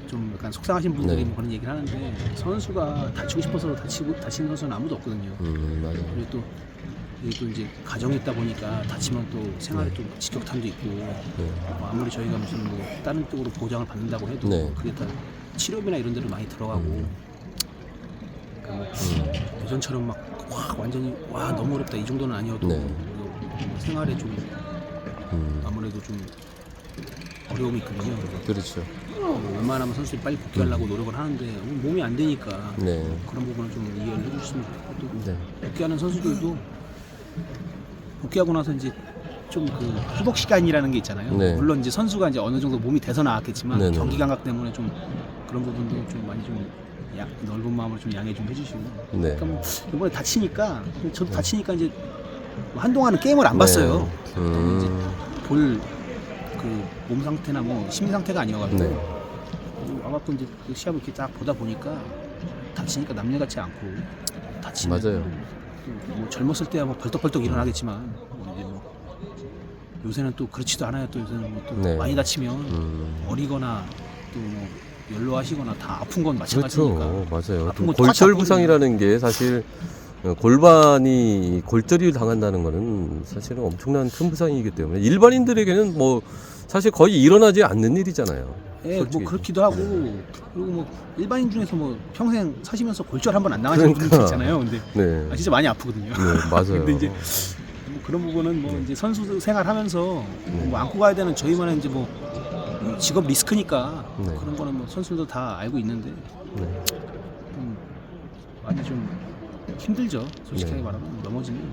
좀 약간 속상하신 분들이 네. 뭐 그런 얘기를 하는데 선수가 다치고 싶어서 다치는 선수는 아무도 없거든요. 맞아요. 그리고 또 이게 또 이제 가정이 있다 보니까 다치면 또 생활에 또 직격탄도 있고 뭐 아무리 저희가 무슨 뭐 다른 쪽으로 보장을 받는다고 해도 네. 그게 다 치료비나 이런 데로 많이 들어가고 그러니까 뭐 예전처럼 막 확 완전히 와 너무 어렵다 이 정도는 아니어도 네. 뭐 생활에 좀 아무래도 좀 어려움이 있거든요. 그렇죠. 웬만하면 선수들이 빨리 복귀하려고 노력을 하는데 몸이 안 되니까 네. 그런 부분을 좀 이해를 해주시면 좋고 또 네. 복귀하는 선수들도 복귀하고 나서 이제 좀 그 회복 시간이라는 게 있잖아요. 네. 물론 이제 선수가 이제 어느 정도 몸이 돼서 나왔겠지만 네네. 경기 감각 때문에 좀 그런 부분도 좀 많이 좀 넓은 마음으로 좀 양해 좀 해주시고. 네. 그러니까 뭐 이번에 다치니까 저도 다치니까 이제 뭐 한동안은 게임을 안 봤어요. 이제 볼 그 몸 상태나 뭐 심리 상태가 아니어가지고 네. 와갖고 이제 그 시합을 이렇게 딱 보다 보니까 다치니까 남녀 같지 않고 다치면 맞아요. 뭐 젊었을 때야 뭐 벌떡벌떡 일어나겠지만 뭐 이제 뭐 요새는 또 그렇지도 않아요. 또 요새는 뭐 또 네. 많이 다치면 어리거나 또 뭐 연로하시거나 다 아픈 건 마찬가지니까. 그렇죠. 맞아요. 아픈 또 건 골절 똑같이 부상이라는 게 사실 골반이 골절이 당한다는 거는 사실은 엄청난 큰 부상이기 때문에 일반인들에게는 뭐 사실 거의 일어나지 않는 일이잖아요. 예, 솔직히. 뭐 그렇기도 하고 그리고 뭐 일반인 중에서 뭐 평생 사시면서 골절 한 번 안 나가신 그러니까. 분들 있잖아요. 근데 네. 진짜 많이 아프거든요. 네, 맞아요. 근데 이제 뭐 그런 부분은 뭐 이제 선수 생활하면서 뭐 안고 가야 되는 저희만의 이제 뭐 직업 리스크니까 네. 그런 거는 뭐 선수들도 다 알고 있는데 네. 많이 좀 힘들죠. 솔직하게 네. 말하면 넘어지면.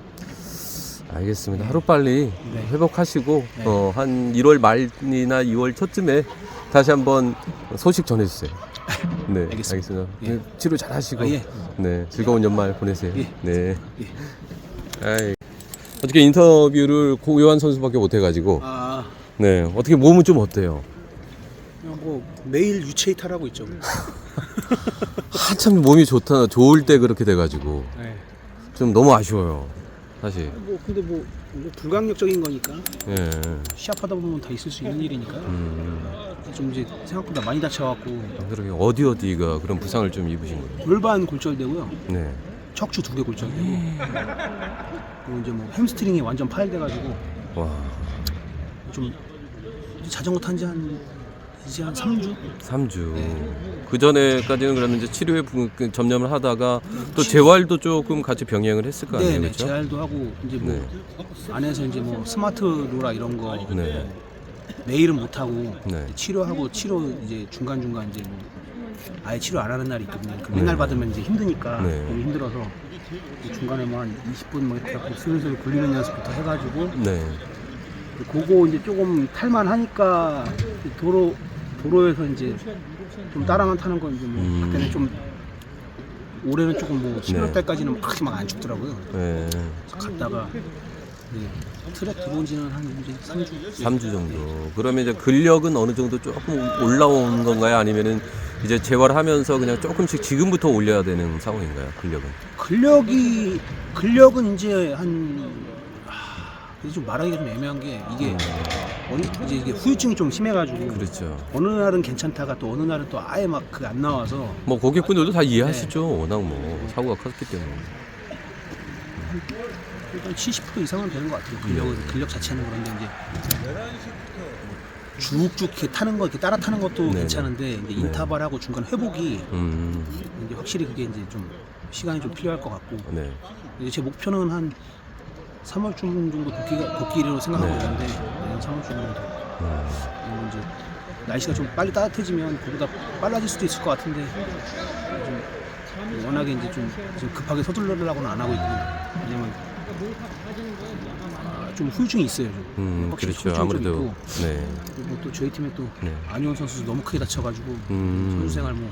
알겠습니다. 하루빨리 네. 회복하시고 네. 한 1월 말이나 2월 초쯤에 다시 한번 소식 전해주세요. 네, 알겠습니다. 예. 치료 잘 하시고, 아, 예. 네, 즐거운 연말 보내세요. 예. 네. 예. 아이, 어떻게 인터뷰를 고요한 선수밖에 못 해가지고, 아, 네, 어떻게 몸은 좀 어때요? 그냥 뭐 매일 유체 이탈하고 있죠. 한참 몸이 좋을 때 그렇게 돼가지고 네. 좀 너무 아쉬워요, 사실. 뭐 근데 뭐 불강력적인 거니까 예. 시합하다 보면 다 있을 수 있는 일이니까 좀 이제 생각보다 많이 다쳐갖고 그렇게 어디가 그런 부상을 좀 입으신 거예요? 골반 골절되고요, 네. 척추 2개 골절되고 그리고 이제 뭐 햄스트링이 완전 파열돼가지고 와, 좀 이제 자전거 탄 지 이제 한 3주? 3주. 네. 그 전에까지는 그러면 이제 치료에 전념을 하다가 또 재활도 조금 같이 병행을 했을 거 아니에요, 네, 그렇죠? 재활도 하고 이제 뭐 네. 안에서 이제 뭐 스마트 로라 이런 거 네. 매일은 못 하고 네. 치료하고 치료 이제 중간 이제 뭐 아예 치료 안 하는 날이 있거든요. 그 네. 맨날 받으면 이제 힘드니까 네. 너무 힘들어서 중간에 뭐 한 20분 뭐 이렇게 하고 슬슬 굴리는 연습부터 해가지고 네. 그거 이제 조금 탈만하니까 도로에서 이제 좀 따라만 타는 건 이제 뭐 그때는 좀 올해는 조금 뭐 11월 달까지는 그렇게 막 안 춥더라고요. 네. 그래서 갔다가 네, 트랙 들어온 지는 한 이제 3주. 3주 정도. 그러면 이제 근력은 어느 정도 조금 올라온 건가요? 아니면은 이제 재활하면서 그냥 조금씩 지금부터 올려야 되는 상황인가요? 근력은? 근력은 이제 좀 말하기가 좀 애매한 게 이게 이제 이게 후유증이 좀 심해가지고 그렇죠. 어느 날은 괜찮다가 또 어느 날은 또 아예 막 그 안 나와서 뭐 고객분들도 다 이해하시죠. 워낙 뭐 사고가 컸기 때문에. 일단 70% 이상은 되는 것 같아요. 근력 자체는. 그런데 이제 쭉쭉 이렇게 타는 거 이렇게 따라 타는 것도 네네. 괜찮은데 이제 인터벌하고 중간 회복이 이제 확실히 그게 이제 좀 시간이 좀 필요할 것 같고 네. 이제 제 목표는 한 3월중 정도 복귀로 생각하고 네. 있는데 내년 3월중 정도. 그리고 이제 날씨가 좀 빨리 따뜻해지면 그보다 빨라질 수도 있을 것 같은데 좀 워낙에 이제 좀 급하게 서둘러려고는 안 하고 있고 왜냐면 좀 후유증이 있어요. 좀. 확실히 그렇죠. 후유증이 좀 아무래도. 있고. 네. 그리고 또 저희 팀에 또 네. 안효원 선수 너무 크게 다쳐가지고 선수 생활 뭐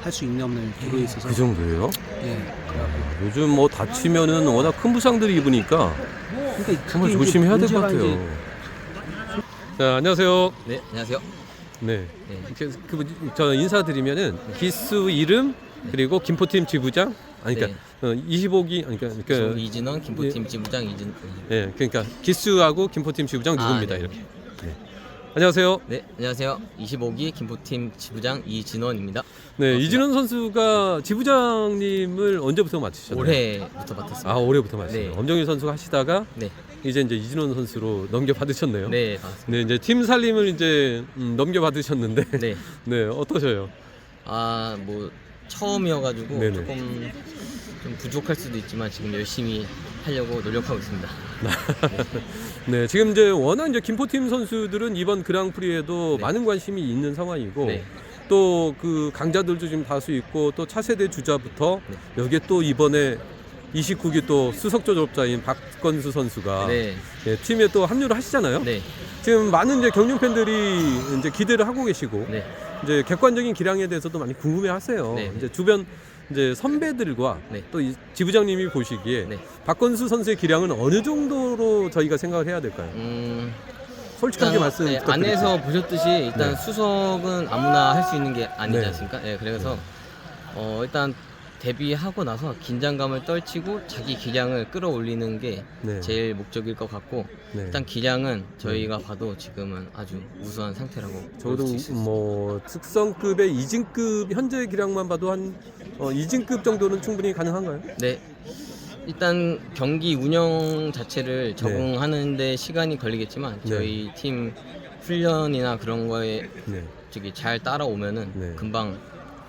할 수 있는 없는 기로에 있어서 그 정도예요? 예, 그래갖고 요즘 뭐 다치면은 워낙 큰 부상들이 입으니까 그러니까 정말 그게 이제 조심해야 될 것 문제가 같아요. 이제 자, 안녕하세요. 네, 안녕하세요. 네. 네. 저 인사드리면은 기수 이름 그리고 김포팀 지부장 아니 그러니까 25기 그러니까 이진원, 김포팀 지부장 이진. 예, 그러니까 기수하고 김포팀 지부장 누구입니다. 네. 이렇게. 네. 안녕하세요. 네, 안녕하세요. 25기 김포팀 지부장 이진원입니다. 네, 이진원 선수가 지부장님을 언제부터 맡으셨나요? 올해부터 맡았습니다. 아, 올해부터 맡으셨어요. 네. 엄정일 선수가 하시다가 네, 이제 이진원 선수로 넘겨받으셨네요. 네, 반갑습니다. 네, 이제 팀 살림을 이제 넘겨받으셨는데 네, 네, 어떠셔요? 뭐 처음이어가지고 네네. 조금 좀 부족할 수도 있지만 지금 열심히 하려고 노력하고 있습니다. 네, 지금 이제 워낙 이제 김포팀 선수들은 이번 그랑프리에도 네. 많은 관심이 있는 상황이고 네. 또 그 강자들도 지금 다수 있고 또 차세대 주자부터 네. 여기에 또 이번에 29기 또 수석 조접자인 박건수 선수가 네, 예, 팀에 또 합류를 하시잖아요. 네, 지금 많은 이제 경륜 팬들이 이제 기대를 하고 계시고 네, 이제 객관적인 기량에 대해서도 많이 궁금해하세요. 네. 이제 주변 이제 선배들과 네. 또 이 지부장님이 보시기에 네. 박건수 선수의 기량은 어느 정도로 저희가 생각을 해야 될까요? 솔직하게 말씀 네, 부탁드립니다. 안에서 보셨듯이 일단 네. 수석은 아무나 할 수 있는 게 아니지 네. 않습니까? 네, 그래서 일단 데뷔하고 나서 긴장감을 떨치고 자기 기량을 끌어올리는 게 네. 제일 목적일 것 같고 네. 일단 기량은 저희가 봐도 지금은 아주 우수한 상태라고 저도 볼 수 있습니다. 뭐 특성급의 이진급 현재 기량만 봐도 한 이진급 정도는 충분히 가능한가요? 네, 일단 경기 운영 자체를 적응하는 데 시간이 걸리겠지만 네. 저희 팀 훈련이나 그런 거에 네. 저기 잘 따라오면은 네. 금방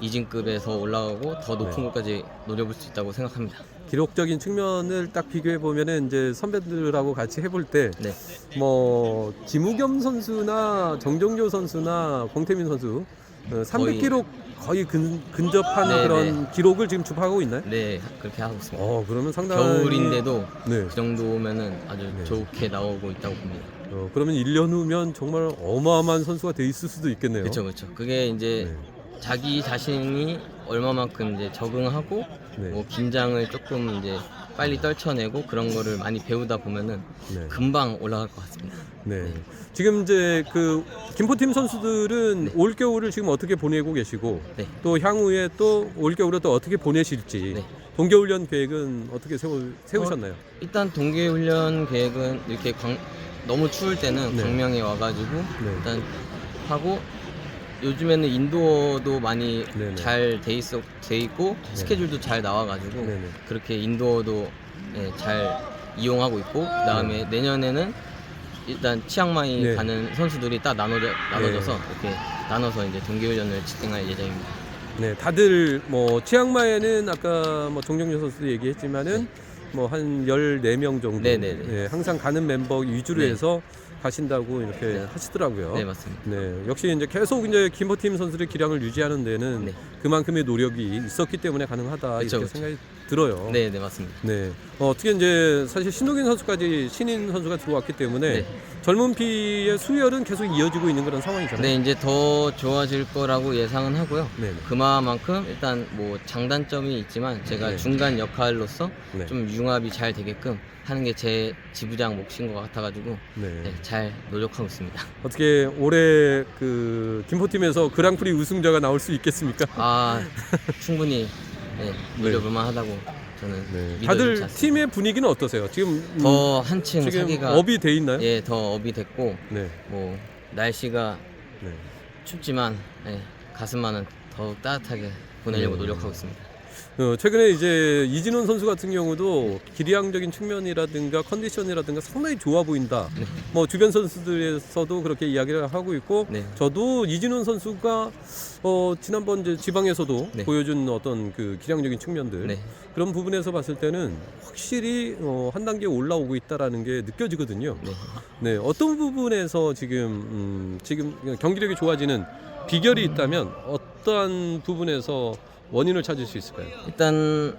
이진급에서 올라가고 더 높은 네. 곳까지 노려볼 수 있다고 생각합니다. 기록적인 측면을 딱 비교해 보면은 이제 선배들하고 같이 해볼 때 네. 뭐 김우겸 선수나 정정조 선수나 공태민 선수 300kg 거의 근접한 네, 그런 기록을 지금 주파하고 있나요? 네, 그렇게 하고 있습니다. 그러면 상당히 겨울인데도 네. 그 정도면은 아주 네. 좋게 나오고 있다고 봅니다. 그러면 1년 후면 정말 어마어마한 선수가 돼 있을 수도 있겠네요. 그렇죠, 그렇죠. 그게 이제 네. 자기 자신이 얼마만큼 이제 적응하고 네. 뭐 긴장을 조금 이제 빨리 떨쳐내고 그런 거를 많이 배우다 보면은 네. 금방 올라갈 것 같습니다. 네. 지금 이제 그 김포팀 선수들은 네. 올 겨울을 지금 어떻게 보내고 계시고 네. 또 향후에 또 올 겨울에 또 어떻게 보내실지 네. 동계훈련 계획은 어떻게 세우셨나요? 일단 동계훈련 계획은 이렇게 너무 추울 때는 네. 광명에 와가지고 네. 일단 하고 요즘에는 인도어도 많이 네네. 잘 돼 있고 스케줄도 잘 나와가지고 네네. 그렇게 인도어도 잘 이용하고 있고 그다음에 내년에는 일단 치앙마이 네. 가는 선수들이 딱 나눠져서 이렇게 나눠서 이제 동계훈련을 진행할 예정입니다. 네, 다들 뭐 치앙마이에는 아까 뭐 정정준 선수도 얘기했지만은 뭐 한 14명 정도 네네네. 네, 항상 가는 멤버 위주로 네. 해서 가신다고 이렇게 네. 하시더라고요. 네, 맞습니다. 네, 역시 이제 계속 이제 김포팀 선수들의 기량을 유지하는 데는 네. 그만큼의 노력이 있었기 때문에 가능하다 그쵸, 이렇게 그쵸. 생각이 들어요. 네, 네, 맞습니다. 네. 어떻게 이제 사실 신동인 선수까지 신인 선수가 들어왔기 때문에 네. 젊은 피의 수혈은 계속 이어지고 있는 그런 상황이잖아요. 네, 이제 더 좋아질 거라고 예상은 하고요. 네. 그만큼 일단 뭐 장단점이 있지만 제가 네. 중간 역할로서 네. 좀 융합이 잘 되게끔 하는 게 제 지부장 몫인 것 같아가지고 네. 네, 잘 노력하고 있습니다. 어떻게 올해 그 김포팀에서 그랑프리 우승자가 나올 수 있겠습니까? 아 충분히 노려볼만 하다고 저는 네. 믿어지지 다들 않습니다. 팀의 분위기는 어떠세요? 지금 더 한층 지금 사기가 업이 돼 있나요? 더 업이 됐고 네. 뭐 날씨가 네. 춥지만 가슴만은 더욱 따뜻하게 보내려고 네. 노력하고 있습니다. 최근에 이제 이진원 선수 같은 경우도 기량적인 측면이라든가 컨디션이라든가 상당히 좋아 보인다. 네. 뭐 주변 선수들에서도 그렇게 이야기를 하고 있고, 네. 저도 이진원 선수가 지난번 이제 지방에서도 네. 보여준 어떤 그 기량적인 측면들 네. 그런 부분에서 봤을 때는 확실히 한 단계 올라오고 있다라는 게 느껴지거든요. 네. 네, 어떤 부분에서 지금 경기력이 좋아지는 비결이 있다면 어떠한 부분에서 원인을 찾을 수 있을까요? 일단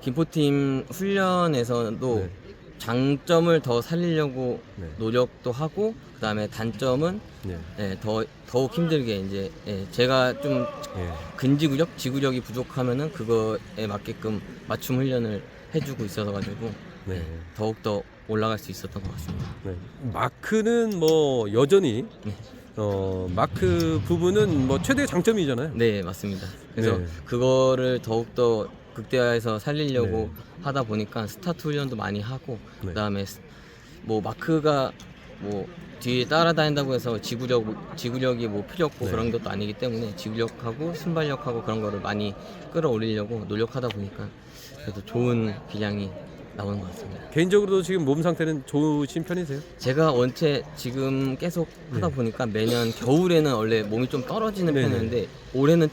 김포팀 훈련에서도 네. 장점을 더 살리려고 네. 노력도 하고 그다음에 단점은 네. 더욱 힘들게 이제 제가 좀 예. 근지구력, 지구력이 부족하면은 그거에 맞게끔 맞춤 훈련을 해주고 있어서 가지고 네. 더욱 더 올라갈 수 있었던 것 같습니다. 네. 마크는 뭐 여전히 네. 마크 부분은 뭐 최대 장점이잖아요. 네, 맞습니다. 그래서 네. 그거를 더욱 더 극대화해서 살리려고 네. 하다 보니까 스타트 훈련도 많이 하고 네. 그다음에 뭐 마크가 뭐 뒤에 따라다닌다고 해서 지구력이 뭐 필요 없고 네. 그런 것도 아니기 때문에 지구력하고 순발력하고 그런 거를 많이 끌어올리려고 노력하다 보니까 그래도 좋은 기량이 나오는 것 같습니다. 개인적으로도 지금 몸 상태는 좋으신 편이세요? 제가 원체 지금 계속 하다 네. 보니까 매년 겨울에는 원래 몸이 좀 떨어지는 네네. 편이었는데 올해는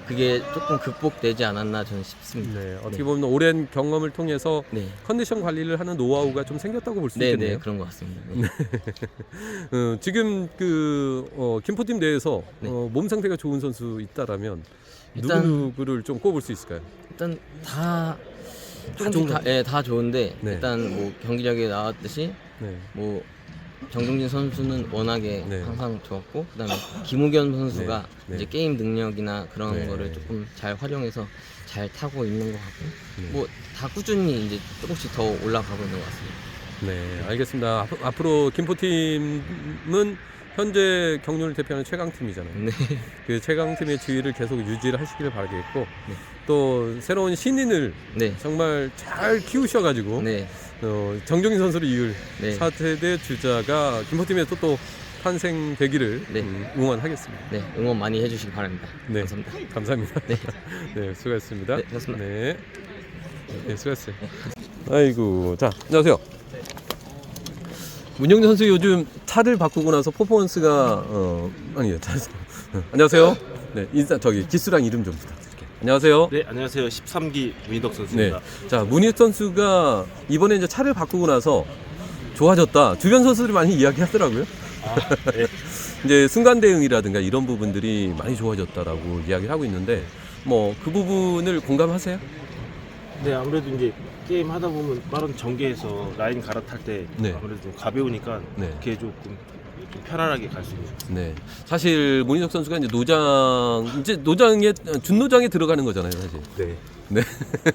그게 조금 극복되지 않았나 저는 싶습니다. 네. 어떻게 보면 오랜 경험을 통해서 네. 컨디션 관리를 하는 노하우가 좀 생겼다고 볼 수 네, 있겠네요. 네, 그런 것 같습니다. 네. 지금 김포팀 내에서 네. 몸 상태가 좋은 선수 있다라면 일단- 누구를 좀 꼽을 수 있을까요? 일단 다 좋은 다 좋은데 네. 일단 뭐 경기력에 나왔듯이 네. 뭐 정동진 선수는 워낙에 네. 항상 좋았고 그다음에 김우겸 선수가 네. 네. 이제 게임 능력이나 그런 네. 거를 조금 잘 활용해서 잘 타고 있는 것 같고 네. 뭐 다 꾸준히 이제 조금씩 더 올라가고 있는 것 같습니다. 네, 알겠습니다. 앞으로 김포팀은 현재 경륜을 대표하는 최강팀이잖아요. 네. 그 최강팀의 지위를 계속 유지를 하시기를 바라겠고 네. 또 새로운 신인을 네. 정말 잘 키우셔가지고 네. 정종인 선수를 이을 네. 4세대 주자가 김포팀에서 또 탄생되기를 네. 응원하겠습니다. 네. 응원 많이 해주시기 바랍니다. 네, 감사합니다. 감사합니다. 네. 네, 수고하셨습니다. 네, 고맙습니다. 네, 네, 수고하셨어요. 아이고, 자, 안녕하세요. 문영준 선수 요즘 차를 바꾸고 나서 퍼포먼스가 아니요. 안녕하세요. 네, 인사 저기 기수랑 이름 좀 부탁드릴게요. 안녕하세요. 네, 안녕하세요. 13기 문희덕 네. 선수입니다. 자, 문희덕 선수가 이번에 이제 차를 바꾸고 나서 좋아졌다. 주변 선수들이 많이 이야기하더라고요. 네. 이제 순간 대응이라든가 이런 부분들이 많이 좋아졌다라고 이야기를 하고 있는데 뭐 그 부분을 공감하세요? 네, 아무래도 이제 게임 하다 보면 빠른 전개에서 라인 갈아탈 때 네. 아무래도 좀 가벼우니까 네. 그게 조금 좀 편안하게 갈 수 있는. 네. 사실 문희덕 선수가 이제 노장에 준노장에 들어가는 거잖아요, 사실. 네. 네.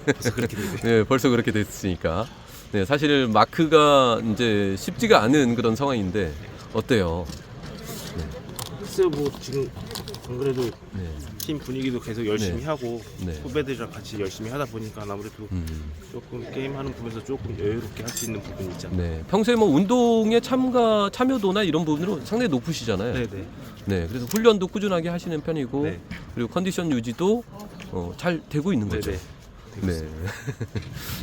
벌써 그렇게 되네요. 네, 벌써 그렇게 됐으니까. 네, 사실 마크가 이제 쉽지가 않은 그런 상황인데 어때요? 글쎄요, 뭐 지금 안 그래도 네. 팀 분위기도 계속 열심히 네. 하고 네. 후배들이랑 같이 열심히 하다 보니까 아무래도 조금 게임하는 부분에서 조금 여유롭게 할 수 있는 부분이 있잖아요. 네. 평소에 뭐 운동에 참여도나 이런 부분으로 상당히 높으시잖아요. 네, 네. 네, 그래서 훈련도 꾸준하게 하시는 편이고 네. 그리고 컨디션 유지도 잘 되고 있는 네, 거죠. 네. 네.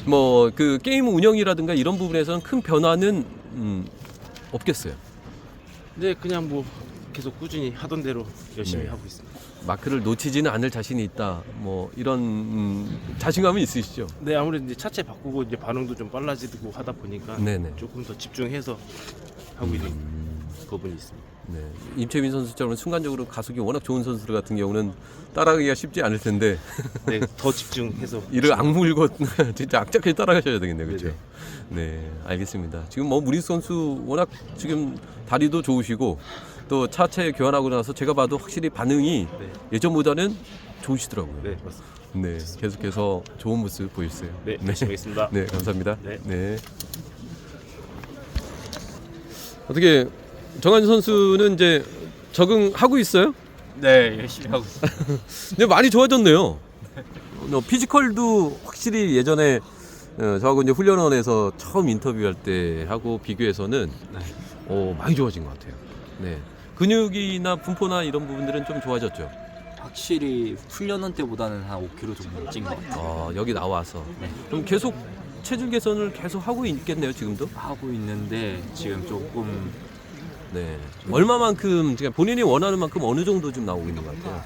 뭐 그 게임 운영이라든가 이런 부분에서는 큰 변화는 없겠어요. 네, 그냥 뭐 계속 꾸준히 하던 대로 열심히 네. 하고 있습니다. 마크를 놓치지는 않을 자신이 있다. 뭐 이런 자신감은 있으시죠? 네, 아무래도 이제 차체 바꾸고 이제 반응도 좀 빨라지고 하다 보니까 네네. 조금 더 집중해서 하고 있는 부분이 있습니다. 네. 임채민 선수처럼 순간적으로 가속이 워낙 좋은 선수 같은 경우는 따라가기가 쉽지 않을 텐데 네, 더 집중해서 이를 악물고 진짜 악착하게 따라가셔야 되겠네요, 그렇죠? 네네. 네, 알겠습니다. 지금 뭐 무리 선수 워낙 지금 다리도 좋으시고 또 차체 교환하고 나서 제가 봐도 확실히 반응이 네. 예전보다는 좋으시더라고요. 네, 맞습니다. 네, 계속해서 좋은 모습 보여주세요. 네, 열심히 하겠습니다. 네, 감사합니다. 네. 어떻게 정한준 선수는 이제 적응하고 있어요? 네, 열심히 하고 있어요. 근데 많이 좋아졌네요. 피지컬도 확실히 예전에 저하고 이제 훈련원에서 처음 인터뷰할 때 하고 비교해서는 많이 좋아진 것 같아요. 네. 근육이나 분포나 이런 부분들은 좀 좋아졌죠. 확실히 훈련원 때보다는 한 5kg 정도 찐 것 같아요. 여기 나와서. 그럼 계속 체중 개선을 계속 하고 있겠네요, 지금도? 하고 있는데 지금 조금 네. 얼마만큼, 그러니까 본인이 원하는 만큼 어느 정도 좀 나오고 있는 것 같아요?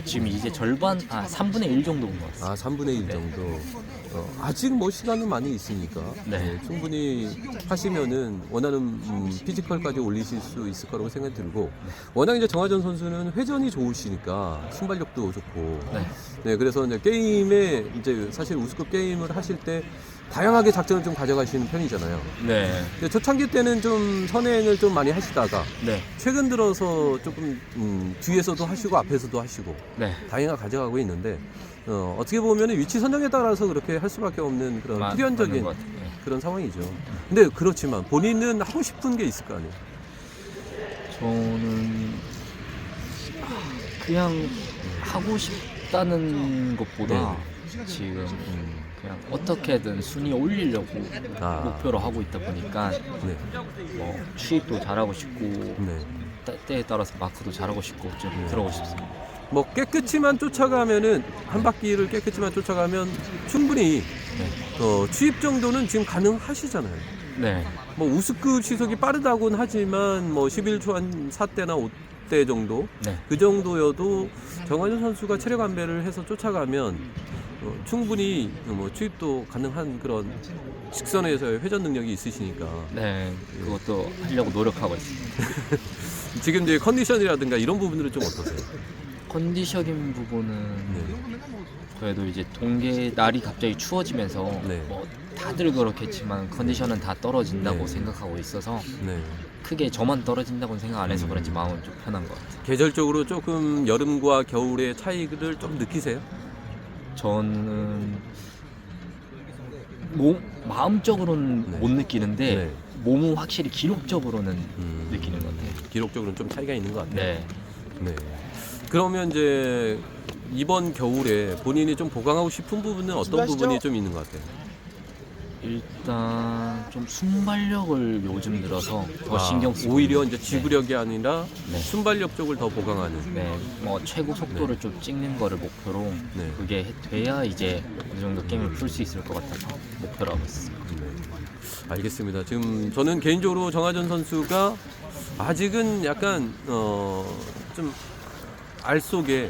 지금 이제 절반, 3분의 1 정도 온 것 같아요. 3분의 1 정도. 아직 뭐 시간은 많이 있으니까 네. 충분히 하시면은 원하는 피지컬까지 올리실 수 있을 거라고 생각이 들고 워낙 이제 정하전 선수는 회전이 좋으시니까 순발력도 좋고 네, 그래서 이제 게임에 이제 사실 우승급 게임을 하실 때 다양하게 작전을 좀 가져가시는 편이잖아요. 네. 근데 초창기 때는 좀 선행을 좀 많이 하시다가 네. 최근 들어서 조금 뒤에서도 하시고 앞에서도 하시고 네. 다양하게 가져가고 있는데 어떻게 보면 위치 선정에 따라서 그렇게 할 수밖에 없는 그런 맞는 필연적인 것 같아요. 네. 그런 상황이죠. 근데 그렇지만 본인은 하고 싶은 게 있을 거 아니에요. 저는 그냥 하고 싶다는 것보다 지금 그냥 어떻게든 순위 올리려고 목표로 하고 있다 보니까 네. 뭐 취입도 잘하고 싶고 네. 때에 따라서 마크도 잘하고 싶고 좀 들어오고 싶습니다. 뭐 깨끗이만 쫓아가면은 한 바퀴를 깨끗이만 쫓아가면 충분히 취입 정도는 지금 가능하시잖아요. 네. 뭐 우스급 시속이 빠르다고는 하지만 뭐 11초 한 4대나 5대 정도 네. 그 정도여도 정하준 선수가 체력 안배를 해서 쫓아가면 충분히 뭐 취입도 가능한 그런 직선에서의 회전 능력이 있으시니까 네, 그것도 하려고 노력하고 있습니다. 지금 이제 컨디션이라든가 이런 부분들은 좀 어떠세요? 컨디션인 부분은 네. 그래도 이제 동계 날이 갑자기 추워지면서 네. 뭐 다들 그렇겠지만 컨디션은 다 떨어진다고 네. 생각하고 있어서 네. 크게 저만 떨어진다고는 생각 안 해서 그런지 마음은 좀 편한 것 같아요. 계절적으로 조금 여름과 겨울의 차이를 좀 느끼세요? 저는 마음적으로는 네. 못 느끼는데 네. 몸은 확실히 기록적으로는 느끼는 것 같아요. 기록적으로는 좀 차이가 있는 것 같아요. 네. 네. 그러면 이제 이번 겨울에 본인이 좀 보강하고 싶은 부분은 어떤 부분이 좀 있는 것 같아요? 일단 좀 순발력을 요즘 들어서 더 신경 쓰고 오히려 있는- 이제 지구력이 아니라 네. 순발력 쪽을 더 보강하는. 네, 뭐 최고 속도를 좀 찍는 거를 목표로 네. 그게 돼야 이제 어느 정도 게임을 풀 수 있을 것 같아서 목표로 하고 있습니다. 알겠습니다. 지금 저는 개인적으로 정하전 선수가 아직은 약간 좀 알 속에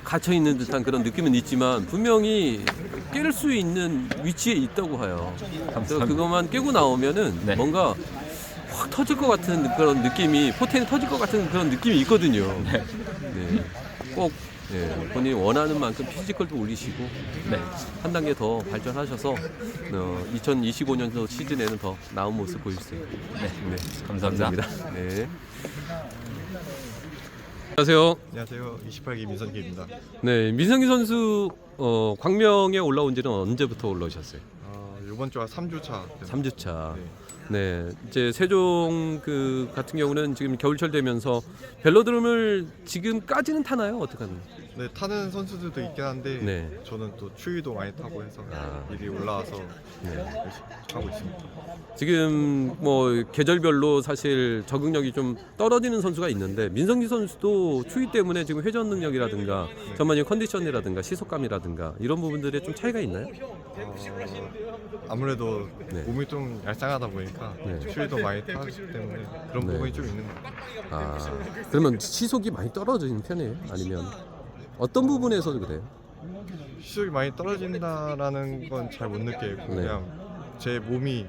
갇혀 있는 듯한 그런 느낌은 있지만 분명히 깰 수 있는 위치에 있다고 해요. 그래서 그것만 깨고 나오면은 네. 뭔가 확 터질 것 같은 그런 느낌이, 포텐이 터질 것 같은 그런 느낌이 있거든요. 네. 꼭 본인이 원하는 만큼 피지컬도 올리시고 한 단계 더 발전하셔서 2025년도 시즌에는 더 나은 모습 보여주세요. 네. 감사합니다. 네. 안녕하세요. 안녕하세요. 28기 민선기입니다. 네, 민성기 선수 광명에 올라온 지는 언제부터 올라오셨어요? 이번 주가 3주차. 3주차. 네, 이제 세종 같은 경우는 지금 겨울철 되면서 벨로드롬을 지금까지는 타나요? 어떻게 하나요? 네, 타는 선수들도 있긴 한데 네. 저는 또 추위도 많이 타고 해서 미리 올라와서 열심히 하고 있습니다. 지금 뭐 계절별로 사실 적응력이 좀 떨어지는 선수가 있는데 민성기 선수도 추위 때문에 지금 회전 능력이라든가 전반적인 컨디션이라든가 시속감이라든가 이런 부분들에 좀 차이가 있나요? 아무래도 네. 몸이 좀 얄쌍하다 보니까 추위도 많이 타기 때문에 그런 네. 부분이 좀 있는 것 같아요. 그러면 시속이 많이 떨어지는 편이에요? 아니면 어떤 부분에서 그래요? 시속이 많이 떨어진다라는 건 잘 못 느끼고 그냥 제 몸이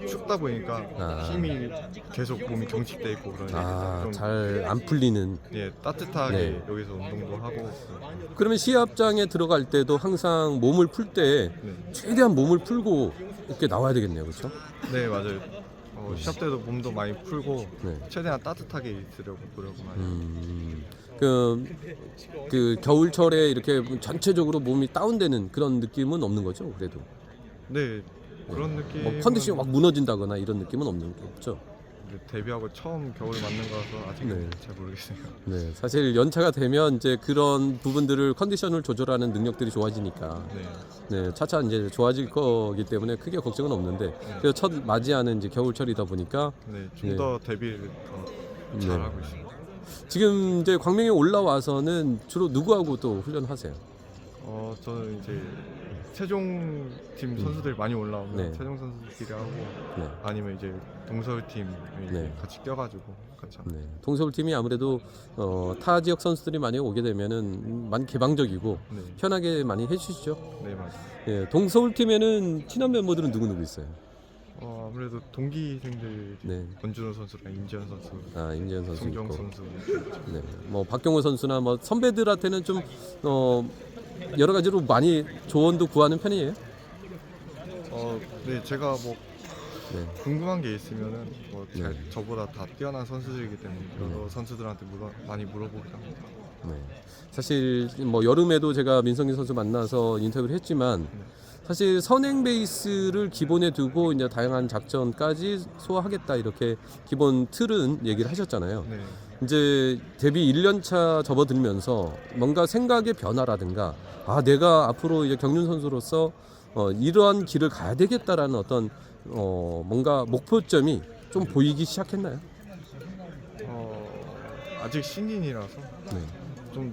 춥다 보니까 힘이 계속 몸이 경직돼 있고 그러니까 좀 잘 안 풀리는. 따뜻하게 여기서 운동도 하고. 그러면 시합장에 들어갈 때도 항상 몸을 풀 때 최대한 몸을 풀고 이렇게 나와야 되겠네요, 그렇죠? 네, 맞아요. 시합 때도 몸도 많이 풀고 네. 최대한 따뜻하게 있으려고 노력을 많이 해요. 그 겨울철에 이렇게 전체적으로 몸이 다운되는 그런 느낌은 없는 거죠, 그래도? 네, 그런 느낌. 뭐 컨디션이 막 무너진다거나 이런 느낌은 없는 거죠? 데뷔하고 처음 겨울 맞는 거라서 아직은 잘 모르겠어요. 네, 사실 연차가 되면 이제 그런 부분들을 컨디션을 조절하는 능력들이 좋아지니까 차차 이제 좋아질 거기 때문에 크게 걱정은 없는데 그래서 첫 맞이하는 이제 겨울철이다 보니까 좀 더 데뷔를 더 잘하고 있습니다. 지금 이제 광명에 올라와서는 주로 누구하고 또 훈련하세요? 저는 이제 세종 팀 선수들이 많이 올라오면 세종 선수들끼리 하고 아니면 이제 동서울 팀 같이 뛰어가지고 같이 합니다. 동서울 팀이 아무래도 타 지역 선수들이 많이 오게 되면은 많이 개방적이고 편하게 많이 해주시죠. 네, 맞아요. 예, 동서울 팀에는 친한 멤버들은 누구 있어요? 아무래도 동기생들 권준호 선수랑 임지현 선수, 임지현 선수 송정 있고, 선수. 뭐 박경호 선수나 뭐 선배들한테는 좀 여러 가지로 많이 조언도 구하는 편이에요. 네, 제가 뭐 궁금한 게 있으면은 저보다 다 뛰어난 선수들이기 때문에 여러 선수들한테 많이 물어보기도 합니다. 사실 뭐 여름에도 제가 민성기 선수 만나서 인터뷰를 했지만 사실 선행 베이스를 기본에 두고 이제 다양한 작전까지 소화하겠다 이렇게 기본 틀은 얘기를 하셨잖아요. 이제 데뷔 1년차 접어들면서 뭔가 생각의 변화라든가 내가 앞으로 이제 경륜 선수로서 이러한 길을 가야 되겠다라는 어떤 뭔가 목표점이 좀 보이기 시작했나요? 아직 신인이라서 좀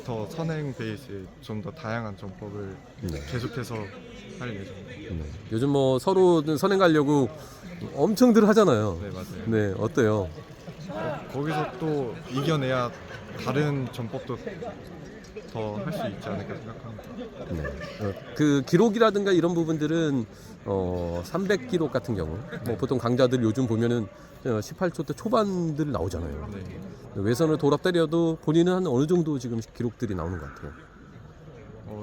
더 선행 베이스에 좀 더 다양한 전법을 계속해서 할 예정입니다. 요즘 뭐 서로 선행 가려고 엄청들 하잖아요. 네, 맞아요. 네, 어때요? 거기서 또 이겨내야 다른 전법도 더 할 수 있지 않을까 생각합니다. 그 기록이라든가 이런 부분들은 300 기록 같은 경우 뭐 보통 강자들 요즘 보면은 18초 초반들 나오잖아요. 외선을 돌아 때려도 본인은 한 어느 정도 지금 기록들이 나오는 것 같아요.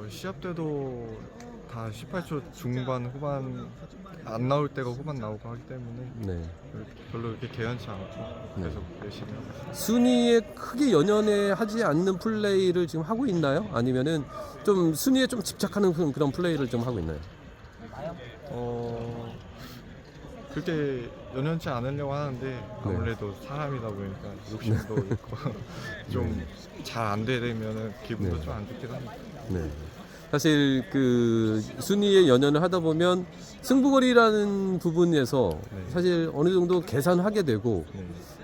시합 때도 다 18초 중반 후반 안 나올 때가 후반 나오고 하기 때문에 별로 이렇게 개연치 않고 계속 열심히 하고 있습니다. 순위에 크게 연연해 하지 않는 플레이를 지금 하고 있나요? 아니면은 좀 순위에 좀 집착하는 그런 플레이를 좀 하고 있나요? 그렇게 연연치 않으려고 하는데 아무래도 사람이다 보니까 욕심도 있고 좀 잘 안 되면은 기분도 좀 안 좋긴 합니다. 사실 그 순위에 연연을 하다 보면 승부거리라는 부분에서 사실 어느 정도 계산하게 되고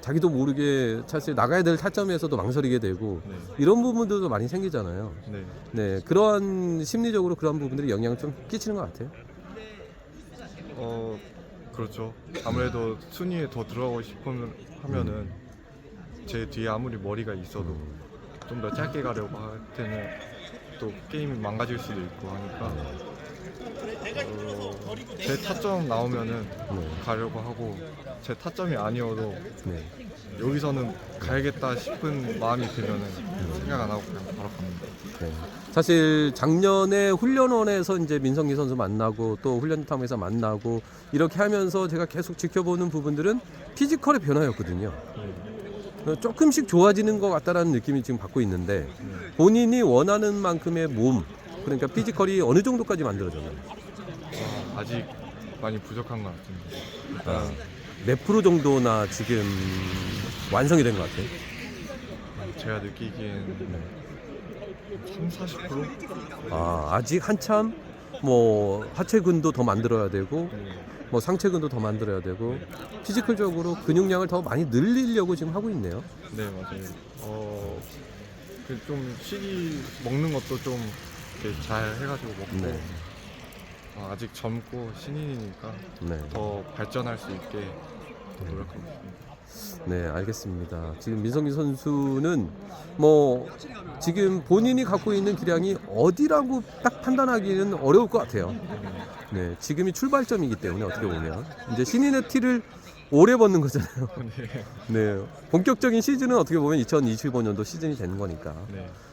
자기도 모르게 사실 나가야 될 타점에서도 망설이게 되고 이런 부분들도 많이 생기잖아요. 그러한 심리적으로 그런 부분들이 영향을 좀 끼치는 것 같아요. 그렇죠. 아무래도 순위에 더 들어가고 싶으면 하면은 제 뒤에 아무리 머리가 있어도 좀 더 짧게 가려고 할 때는 또 게임이 망가질 수도 있고 하니까 제 타점 나오면은 가려고 하고 제 타점이 아니어도 네. 여기서는 가야겠다 싶은 마음이 들면은 생각 안 하고 그냥 바로 갑니다. 네. 사실 작년에 훈련원에서 이제 민성기 선수 만나고 또 훈련탐에서 만나고 이렇게 하면서 제가 계속 지켜보는 부분들은 피지컬의 변화였거든요. 조금씩 좋아지는 것 같다라는 느낌이 지금 받고 있는데 본인이 원하는 만큼의 몸, 그러니까 피지컬이 어느 정도까지 만들어졌나요? 아직 많이 부족한 것 같습니다. 일단 몇 프로 정도나 지금 완성이 된 것 같아요? 제가 느끼기엔 30-40%? 아직 한참 뭐 하체근도 더 만들어야 되고 뭐 상체근도 더 만들어야 되고 피지컬적으로 근육량을 더 많이 늘리려고 지금 하고 있네요. 네, 맞아요. 좀 식이 먹는 것도 좀 이렇게 잘 해가지고 먹고 네. 아직 젊고 신인이니까 네. 더 발전할 수 있게 더 노력하고 있습니다. 네, 알겠습니다. 지금 민성기 선수는 뭐 지금 본인이 갖고 있는 기량이 어디라고 딱 판단하기는 어려울 것 같아요. 네, 지금이 출발점이기 때문에 어떻게 보면 이제 신인의 티를 오래 벗는 거잖아요. 네, 본격적인 시즌은 어떻게 보면 2025년도 시즌이 되는 거니까.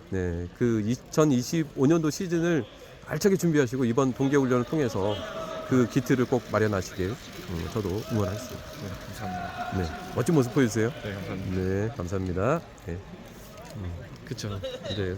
네, 그 2025년도 시즌을 알차게 준비하시고 이번 동계훈련을 통해서 그 기틀을 꼭 마련하시길 저도 응원하겠습니다. 네, 감사합니다. 네, 멋진 모습 보여주세요. 네, 감사합니다. 네, 감사합니다. 네. 그렇죠. 네.